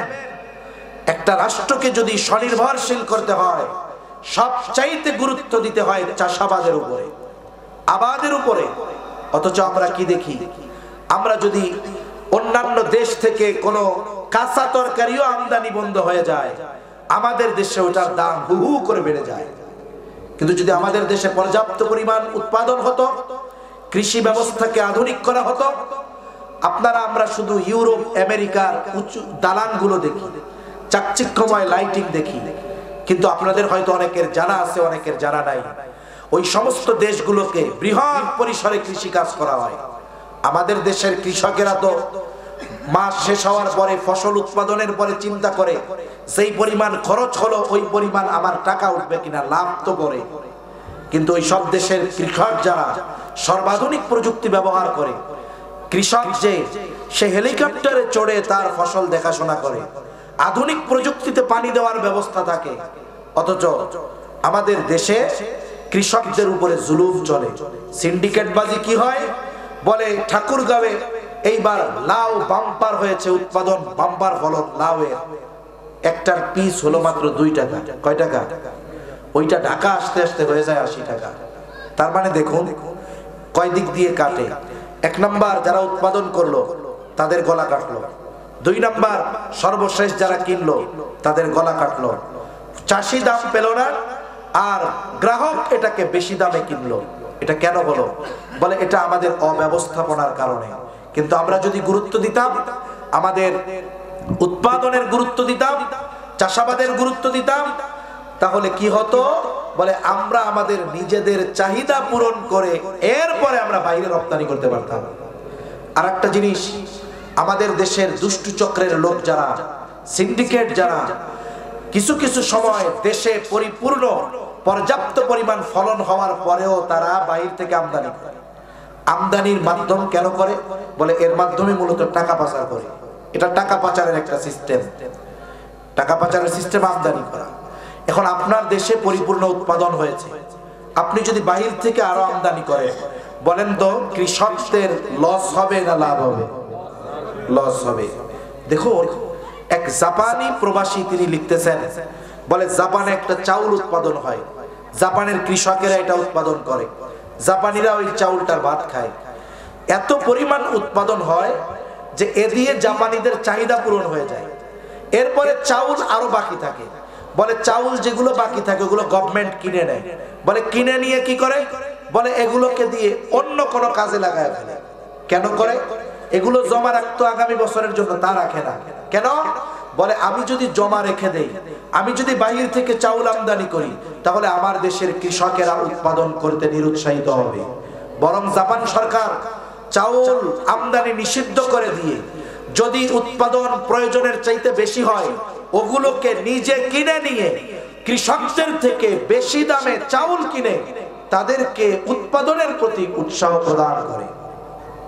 একটা রাষ্ট্রকে যদি স্বনির্ভরশীল করতে হয় সবচাইতে গুরুত্ব দিতে হয় চাষাবাদের উপরে, আবাদের উপরে। অথচ আমরা কি দেখি, আমরা যদি অন্যান্য দেশ থেকে কোনো কাঁচা তরকারিও আমদানি বন্ধ হয়ে যায় আমাদের দেশে ওটার দাম হু হু করে বেড়ে যায়। কিন্তু যদি আমাদের দেশে পর্যাপ্ত পরিমাণ উৎপাদন হতো, কৃষি ব্যবস্থাকে আধুনিক করা হতো, আমরা শুধু ইউরোপ আমেরিকার উঁচু দালানগুলো দেখি, চাকচিক্যময় লাইটিং দেখি, কিন্তু আপনাদের হয়তো অনেকের জানা আছে, অনেকের জানা নাই। ওই সমস্ত দেশগুলোকে বৃহৎ পরিসরে কৃষি কাজ করা হয়। আমাদের দেশের কৃষকেরা তো মাস শেষ হওয়ার পরে ফসল উৎপাদনের পরে চিন্তা করে সেই পরিমাণ খরচ হলো ওই পরিমাণ আমার টাকা উঠবে কিনা, লাভ তো করে। কিন্তু ওই সব দেশের কৃষক যারা সর্বাধুনিক প্রযুক্তি ব্যবহার করে, কৃষক যে সে হেলিকপ্টারে চড়ে তার ফসল দেখাশোনা করে, আধুনিক প্রযুক্তিতে পানি দেওয়ার ব্যবস্থা থাকে, অথচ আমাদের দেশে কৃষকদের উপরে জুলুম চলে। সিন্ডিকেটবাজি কি হয়? বলে ঠাকুরগাঁওয়ে এইবার লাউ বাম্পার হয়েছে, উৎপাদন বাম্পার ফলন লাউয়ের, একটার পিস হলো মাত্র 2 টাকা। কয় টাকা? ওইটা ঢাকা আসতে আসতে হয়ে যায় 80 টাকা। তার মানে দেখুন কয় দিক দিয়ে কাটে। 1 নাম্বার যারা উৎপাদন করলো তাদের গলা কাটলো, 2 নাম্বার সর্বশেষ যারা কিনলো তাদের গলা কাটলো। চাষি দাম পেল না আর গ্রাহক এটাকে বেশি দামে কিনলো। এটা কেন হলো? বলে এটা আমাদের অব্যবস্থাপনার কারণে। কিন্তু আমরা যদি গুরুত্ব দিতাম, আমাদের উৎপাদনের গুরুত্ব দিতাম, চাষাবাদের গুরুত্ব দিতাম, তাহলে কি হতো? বলে আমরা আমাদের নিজেদের চাহিদা পূরণ করে এরপরে আমরা বাইরে রপ্তানি করতে পারতাম। আর একটা জিনিস, আমাদের দেশের দুষ্টু চক্রের লোক যারা, সিন্ডিকেট যারা, কিছু কিছু সময় দেশে পরিপূর্ণ পর্যাপ্ত পরিমাণ ফলন হওয়ার পরেও তারা বাইরে থেকে আমদানি করে। আমদানির মাধ্যম কেন করে? বলে এর মাধ্যমে মূলত টাকা পাচার করে। এটা টাকা পাচারের একটা সিস্টেম, টাকা পাচারের সিস্টেম আমদানি করা। এখন আপনার দেশে পরিপূর্ণ উৎপাদন হয়েছে, আপনি যদি বাইরে থেকে আরো আমদানি করেন, বলেন তো কৃষকদের লস হবে না লাভ হবে? লস হবে। দেখুন, এক জাপানি প্রবাসী তিনি লিখতেছেন, বলে জাপানে একটা চাউল উৎপাদন হয়, জাপানের কৃষকেরা এটা উৎপাদন করে, জাপানিরা ওই চাউলটার ভাত খায়। এত পরিমাণ উৎপাদন হয় যে এ দিয়ে জাপানিদের চাহিদা পূরণ হয়ে যায়। এরপরে চাউল আরো বাকি থাকে, বলে চাউল যেগুলো বাকি থাকে ওগুলো গভর্নমেন্ট কিনে নেয়। বলে কিনে নিয়ে কি করে? বলে এগুলোকে দিয়ে অন্য কোনো কাজে লাগায় ফেলে। কেন করে? এগুলো জমা রাখতো আগামী বছরের জন্য, তা রাখে না। কেন? বলে আমি যদি জমা রেখে দেই, আমি যদি বাইরে থেকে চাউল আমদানি করি, তাহলে আমার দেশের কৃষকেরা উৎপাদন করতে নিরুৎসাহিত হবে। বরং জাপান সরকার চাউল আমদানি নিষিদ্ধ করে দিয়ে যদি উৎপাদন প্রয়োজনের চাইতে বেশি হয় ওগুলোকে নিজে কিনে নিয়ে কৃষকদের থেকে বেশি দামে চাউল কিনে তাদেরকে উৎপাদনের প্রতি উৎসাহ প্রদান করে।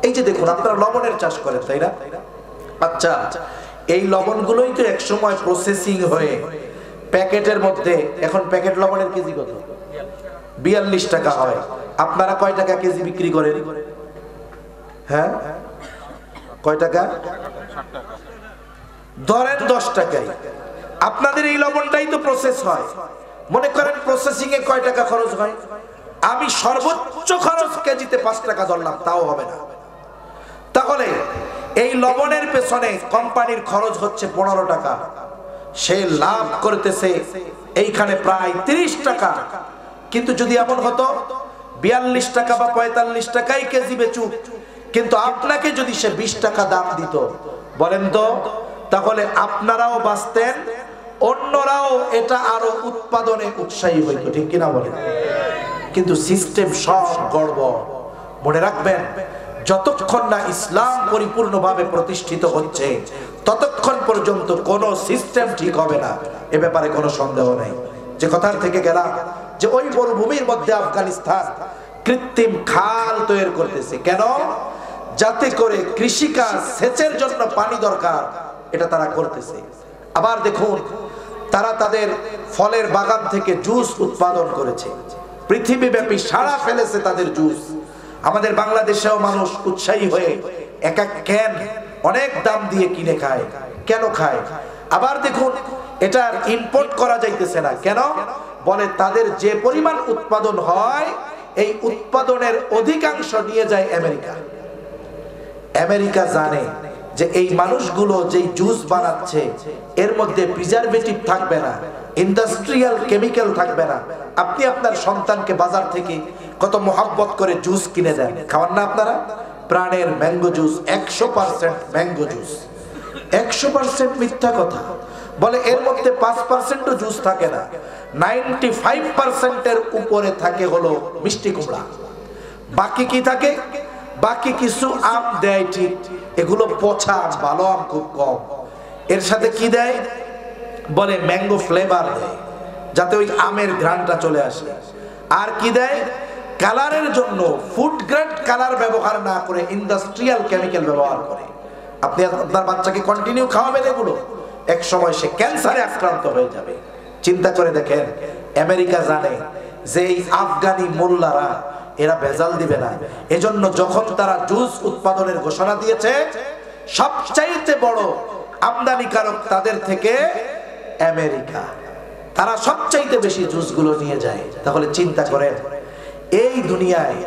এই যে দেখুন, আপনারা লবণের চাষ করেন, তাই না? আচ্ছা, এই লবণগুলোই তো এক সময় প্রসেসিং হয়ে প্যাকেটের মধ্যে, এখন প্যাকেট লবণের কেজি কত? 42 টাকা হয়। আপনারা কয় টাকা কেজি বিক্রি করেন? হ্যাঁ, কয় টাকা? ধরেন 10 টাকায়। আপনাদের এই লবণটাই তো প্রসেস হয়। মনে করেন প্রসেসিং এ কয় টাকা খরচ হয়? আমি সর্বোচ্চ খরচ কেজিতে 5 টাকা ধরলাম, তাও হবে না। তাহলে এই লবণের পেছনে কোম্পানির খরচ হচ্ছে 15 টাকা, সে লাভ করতেছে এইখানে প্রায় 30 টাকা। কিন্তু যদি এমন হতো 42 টাকা বা 45 টাকাই কেজি বেচুক, কিন্তু আপনাকে যদি সে 20 টাকা দাম দিত, বলেন তো তাহলে আপনারাও বাঁচতেন, অন্যরাও এটা আরো উৎপাদনে উৎসাহী হইতো, ঠিক কিনা বলেন? কিন্তু সিস্টেম সব গড়বড়। মনে রাখবেন, যতক্ষণ না ইসলাম পরিপূর্ণভাবে প্রতিষ্ঠিত হচ্ছে ততক্ষণ পর্যন্ত কোনো সিস্টেম ঠিক হবে না, এ ব্যাপারে কোনো সন্দেহ নেই। যে কথার থেকে গেলাম যে ওই মরুভূমির মধ্যে আফগানিস্তান কৃত্রিম খাল তৈরি করতেছে, কেন? যাতে করে কৃষিকাজ, সেচের জন্য পানি দরকার, এটা তারা করতেছে। আবার দেখুন, তারা তাদের ফলের বাগান থেকে জুস উৎপাদন করেছে, পৃথিবীব্যাপী সাড়া ফেলেছে তাদের জুস। আমাদের বাংলাদেশেও মানুষ উৎসাহী হয়ে এক এক ক্যান অনেক দাম দিয়ে কিনে খায়। কেন খায়? আবার দেখুন, এটার ইম্পোর্ট করা যাইতেছে না, কেন? বলে তাদের যে পরিমাণ উৎপাদন হয়, এই উৎপাদনের অধিকাংশ নিয়ে যায় আমেরিকা। আমেরিকা জানে যে এই মানুষগুলো যেই জুস বানাচ্ছে এর মধ্যে প্রিজারভেটিভ থাকবে না, ইন্ডাস্ট্রিয়াল কেমিক্যাল থাকবে না। আপনি আপনার সন্তানকে বাজার থেকে কত মোহাব্বত করে জুস কিনে দেন, খাওয়ান না আপনারা? প্রাণের ম্যাঙ্গো জুস, 100% ম্যাঙ্গো জুস। 100% মিথ্যা কথা। বলে এর মধ্যে 5%ও জুস থাকে না, 95%-এর উপরে থাকে হলো মিষ্টি কুমড়া। বাকি কি থাকে? বাকি কিছু আম দেয়, ঠিক, এগুলো পচা, ভালো আম খুব কম। এর সাথে কি দেয়? বলে ম্যাঙ্গো ফ্লেভার দেয়, যাতে ওই আমের ঘ্রাণটা চলে আসে। আর কি দেয়? কালারের জন্য ফুড গ্রেড কালার ব্যবহার না করে ইন্ডাস্ট্রিয়াল কেমিক্যাল ব্যবহার করে। আপনি আপনার বাচ্চাকে কন্টিনিউ খাওয়াবেন এগুলো, এক সময় সে ক্যান্সারে আক্রান্ত হয়ে যাবে। চিন্তা করে দেখেন, আমেরিকা জানে যে এই আফগানি মোল্লারা এরা ভেজাল দিবে না, এজন্য যখন তারা জুস উৎপাদনের ঘোষণা দিয়েছে, সবচাইতে বড় আমদানিকারক তাদের থেকে আমেরিকা। তারা সবচাইতে বেশি জুসগুলো নিয়ে যায়। তাহলে চিন্তা করেন, এই দুনিয়ায়,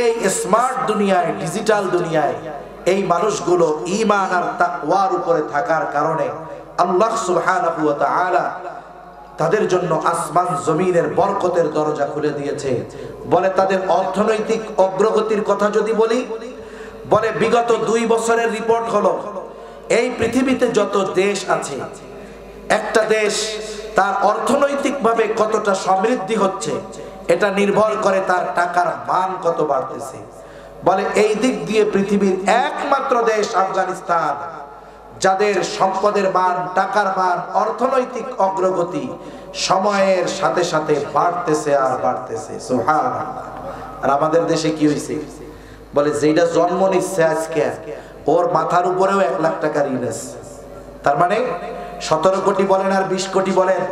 এই স্মার্ট দুনিয়ায়, ডিজিটাল দুনিয়ায় এই মানুষগুলো ঈমান আর তাকওয়ার উপরে থাকার কারণে আল্লাহ সুবহানাহু ওয়া তাআলা তাদের জন্য আসমান জমিনের বরকতের দরজা খুলে দিয়েছে। বলে তাদের অর্থনৈতিক অগ্রগতির কথা যদি বলি, বলে বিগত 2 বছরের রিপোর্ট হলো, এই পৃথিবীতে যত দেশ আছে, একটা দেশ তার অর্থনৈতিকভাবে কতটা সমৃদ্ধি হচ্ছে এটা নির্ভর করে তার টাকার মান কত বাড়তেছে। বলে এই দিক দিয়ে পৃথিবীর একমাত্র দেশ আফগানিস্তান, যাদের সম্পদের মান, টাকার মান, অর্থনৈতিক অগ্রগতি সময়ের সাথে সাথে বাড়তেছে আর বাড়তেছে। সুবহানাল্লাহ। আর আমাদের দেশে কি হয়েছে? বলে যেটা জন্ম নিচ্ছে আজকে, ওর মাথার উপরেও 1 লাখ টাকা ঋণ আছে। তার মানে 17 কোটি বলেন আর 20 কোটি বলেন,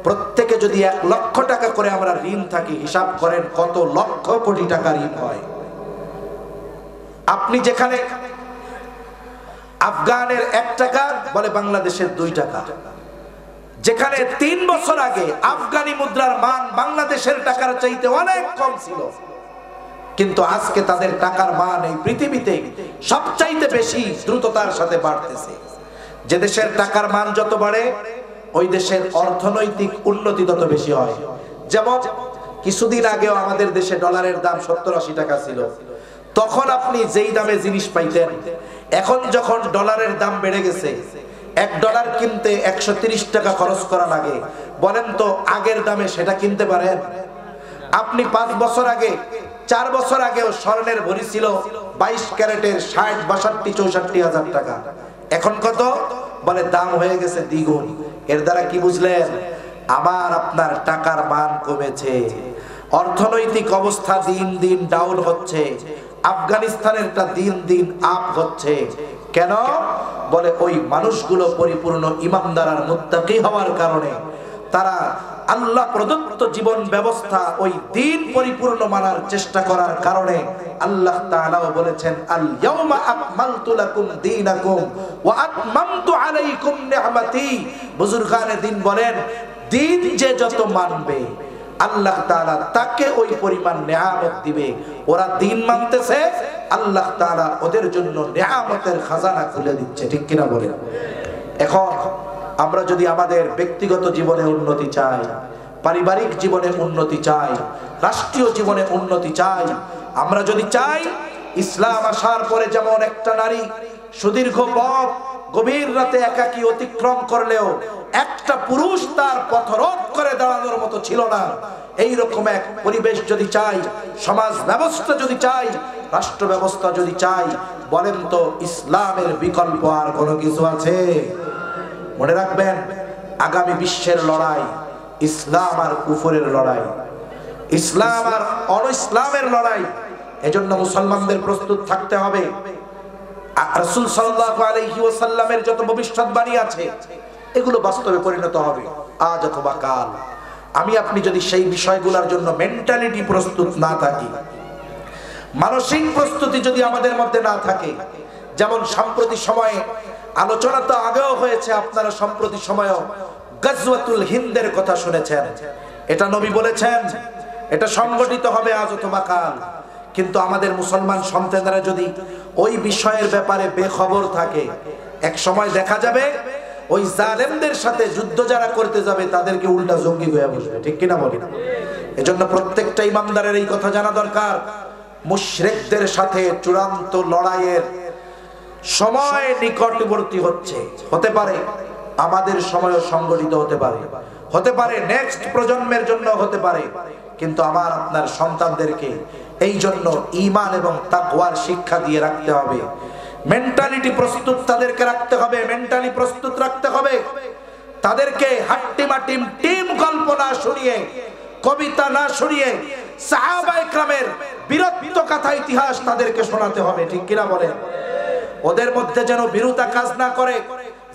প্রত্যেকে যদি 1 লক্ষ টাকা করে আমরা ঋণ থাকি, হিসাব করেন কত লক্ষ কোটি টাকা ঋণ হয়। আপনি যেখানে আফগানের 1 টাকা, বলে বাংলাদেশের 2 টাকা। যেখানে 3 বছর আগে আফগানি মুদ্রার মান বাংলাদেশের টাকার চাইতে অনেক কম ছিল, কিন্তু আজকে তাদের টাকার মান এই পৃথিবীতে সবচাইতে বেশি দ্রুততার সাথে বাড়তেছে। যে দেশের টাকার মান যত বাড়ে, ওই দেশের অর্থনৈতিক উন্নতি তত বেশি হয়। যেমন কিছুদিন আগেও আমাদের দেশে ডলারের দাম 70-80 টাকা ছিল, তখন আপনি যেই দামে জিনিস পাইতেন, এখন যখন ডলারের দাম বেড়ে গেছে, $1 কিনতে 130 টাকা খরচ করা লাগে। বলেন তো আগের দামে সেটা কিনতে পারেন? আপনি 5 বছর আগে, 4 বছর আগেও স্বর্ণের ভরি ছিল 22 ক্যারেটের 60, 62, 64 হাজার টাকা। এখন কত? বলে দাম হয়ে গেছে দ্বিগুণ। এর দ্বারা কি বুঝলেন? আমার আপনার টাকার মান কমেছে, অর্থনৈতিক অবস্থা দিন দিন ডাউন হচ্ছে, আফগানিস্তানেরটা দিন দিন আপ হচ্ছে। কেন? বলে ওই মানুষগুলো পরিপূর্ণ ইমানদার আর মুত্তাকি হওয়ার কারণে, তারা আল্লাহ প্রদত্ত জীবন ব্যবস্থা, ওই দিন পরিপূর্ণ মানার চেষ্টা করার কারণে আল্লাহ তাআলাও বলেছেন, আল ইয়াউমা আকমালতু লাকুম দীনাকুম ওয়া আতমামতু আলাইকুম নি'মাতি। বুজুর্গানে দিন বলেন, দিন যে যত মানবে, আল্লাহ তাআলা তাকে ওই পরিমাণ নেয়ামত দিবে। ওরা দিন মানতেছে, আল্লাহ তাআলা ওদের জন্য নেয়ামতের খাজানা খুলে দিচ্ছে। ঠিক কিনা বলেন? এখন আমরা যদি আমাদের ব্যক্তিগত জীবনে উন্নতি চাই, পারিবারিক জীবনে উন্নতি চাই, রাষ্ট্রীয় জীবনে উন্নতি চাই, আমরা যদি চাই ইসলাম আসার পরে যেমন একটা নারী সুদীর্ঘ পথ গভীর রাতে একাকী অতিক্রম করলেও একটা পুরুষ তার পথরোধ করে দাঁড়ানোর মতো ছিল না, এই রকম এক পরিবেশ যদি চাই, সমাজ ব্যবস্থা যদি চাই, রাষ্ট্র ব্যবস্থা যদি চাই, বলেন তো ইসলামের বিকল্প আর কোনো কিছু আছে? মনে রাখবেন, আগামী বিশ্বের লড়াই ইসলাম আর কুফরের লড়াই, ইসলাম আর অন-ইসলামের লড়াই। এজন্য মুসলমানদের প্রস্তুত থাকতে হবে। রাসূল সাল্লাল্লাহু আলাইহি ওয়াসাল্লামের যত ভবিষ্যৎবাণী আছে এগুলো বাস্তবে পরিণত হবে আজ অথবা কাল। আমি আপনি যদি সেই বিষয়গুলোর জন্য মেন্টালিটি প্রস্তুত না থাকি, মানসিক প্রস্তুতি যদি আমাদের মধ্যে না থাকে, যেমন সাম্প্রতিক সময়ে আলোচনা তো আগেও হয়েছে, আপনারা সাম্প্রতিক সময়েও গজওয়াতুল হিন্দের কথা শুনেছেন। এটা নবী বলেছেন, এটা সংগঠিত হবে আজ অথবা কাল। কিন্তু আমাদের মুসলমান সন্তানেরা যদি ওই বিষয়ের ব্যাপারে বেখবর থাকে, এক সময় দেখা যাবে ওই জালেমদের সাথে যুদ্ধ যারা করতে যাবে তাদেরকে উল্টা জঙ্গি হয়ে বসবে। ঠিক কিনা বলেন? এজন্য প্রত্যেকটা ইমানদারের এই কথা জানা দরকার, মুশরিকদের সাথে চূড়ান্ত লড়াইয়ের সময় নিকটবর্তী হচ্ছে। হতে পারে আমাদের সময়ও সংগঠিত হতে পারে, হতে পারে নেক্সট প্রজন্মের জন্য হতে পারে, কিন্তু আমার আপনার সন্তানদেরকে এই জন্য ঈমান এবং তাকওয়ার শিক্ষা দিয়ে রাখতে হবে। মেন্টালিটি প্রস্তুত তাদেরকে রাখতে হবে, মেন্টালি প্রস্তুত রাখতে হবে। তাদেরকে হাট্টিমাটিম টিম গল্প না শুনিয়ে, কবিতা না শুনিয়ে সাহাবায়ে কেরামের বীরত্ব কথা ইতিহাস তাদেরকে শোনাতে হবে। ঠিক কিনা বলেন? ওদের মধ্যে যেন বিরুতা কাজ না করে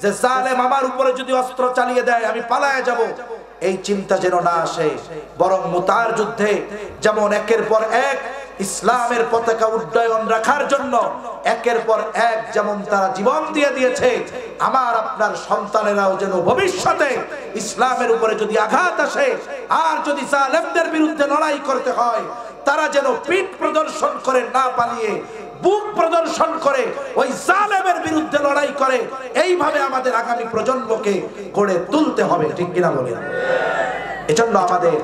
যে জালেম আমার উপরে যদি অস্ত্র চালিয়ে দেয় আমি পালায়ে যাব, এই চিন্তা যেন না আসে। বরং মুতার যুদ্ধে যেমন একের পর এক ইসলামের পতাকা উড্ডয়ন রাখার জন্য একের পর এক যেমন তারা জীবন দিয়ে দিয়েছে, আমার আপনার সন্তানেরাও যেন ভবিষ্যতে ইসলামের উপরে যদি আঘাত আসে আর যদি জালেমদের বিরুদ্ধে লড়াই করতে হয়, তারা যেন পিঠ প্রদর্শন করে না পালিয়ে বুক প্রদর্শন করে ওই জালেমের বিরুদ্ধে লড়াই করে। এইভাবে আমাদের আগামী প্রজন্মকে গড়ে তুলতে হবে। ঠিক কিনা বলেন? এজন্য আমাদের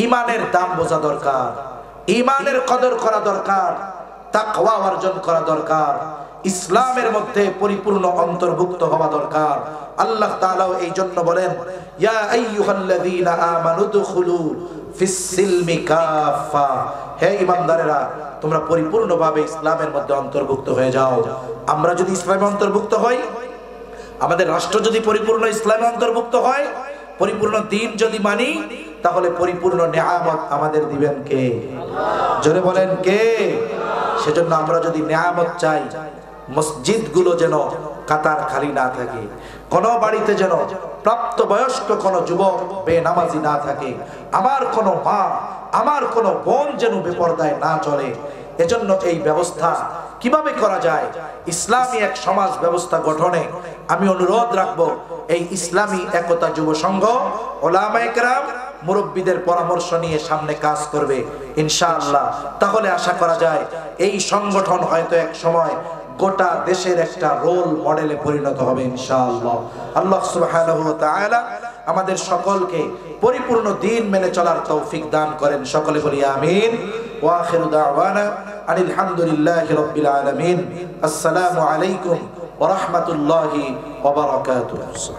ঈমানের দাম বোঝা দরকার, ঈমানের কদর করা দরকার, তাকওয়া অর্জন করা দরকার, ইসলামের মধ্যে পরিপূর্ণ অন্তর্ভুক্ত হওয়া দরকার। আল্লাহ তাআলা এই জন্য বলেন, ইয়া আইয়ুহাল্লাযীনা আমানু দুখুলু ফিস সিলমি কাফা, হে ঈমানদারেরা তোমরা পরিপূর্ণভাবে ইসলামের মধ্যে অন্তর্ভুক্ত হয়ে যাও। আমরা যদি ইসলামে অন্তর্ভুক্ত হই, আমাদের রাষ্ট্র যদি পরিপূর্ণ ইসলামে অন্তর্ভুক্ত হয়, পরিপূর্ণ দ্বীন যদি মানি, তাহলে পরিপূর্ণ নিয়ামত আমাদের দিবেন কে? জোরে বলেন কে? সেজন্য আমরা যদি নিয়ামত চাই, মসজিদগুলো যেন কাতার খালি না থাকে, কোন বাড়িতে যেন প্রাপ্তবয়স্ক কোন যুবক বেনামাজি না থাকে, আমার কোন মা, আমার কোন বোন যেন বেপরদায় না চলে। এজন্য এই ব্যবস্থা কিভাবে করা যায়, ইসলামী এক সমাজ ব্যবস্থা গঠনে আমি অনুরোধ রাখবো এই ইসলামী একতা যুব সংঘ ওলামায়ে কেরাম মুরব্বীদের পরামর্শ নিয়ে সামনে কাজ করবে ইনশাআল্লাহ। তাহলে আশা করা যায় এই সংগঠন হয়তো এক সময় গোটা দেশের একটা রোল মডেলে পরিণত হবে ইনশাআল্লাহ। আল্লাহ সুবহানাহু ওয়া তাআলা আমাদের সকলকে পরিপূর্ণ দ্বীন মেনে চলার তৌফিক দান করেন। সকলে বলি আমিন। ওয়া আখিরু দাওয়ানা আনিল হামদুলিল্লাহি রাব্বিল আলামিন। আসসালামু আলাইকুম ওয়া রাহমাতুল্লাহি ওয়া বারাকাতুহু।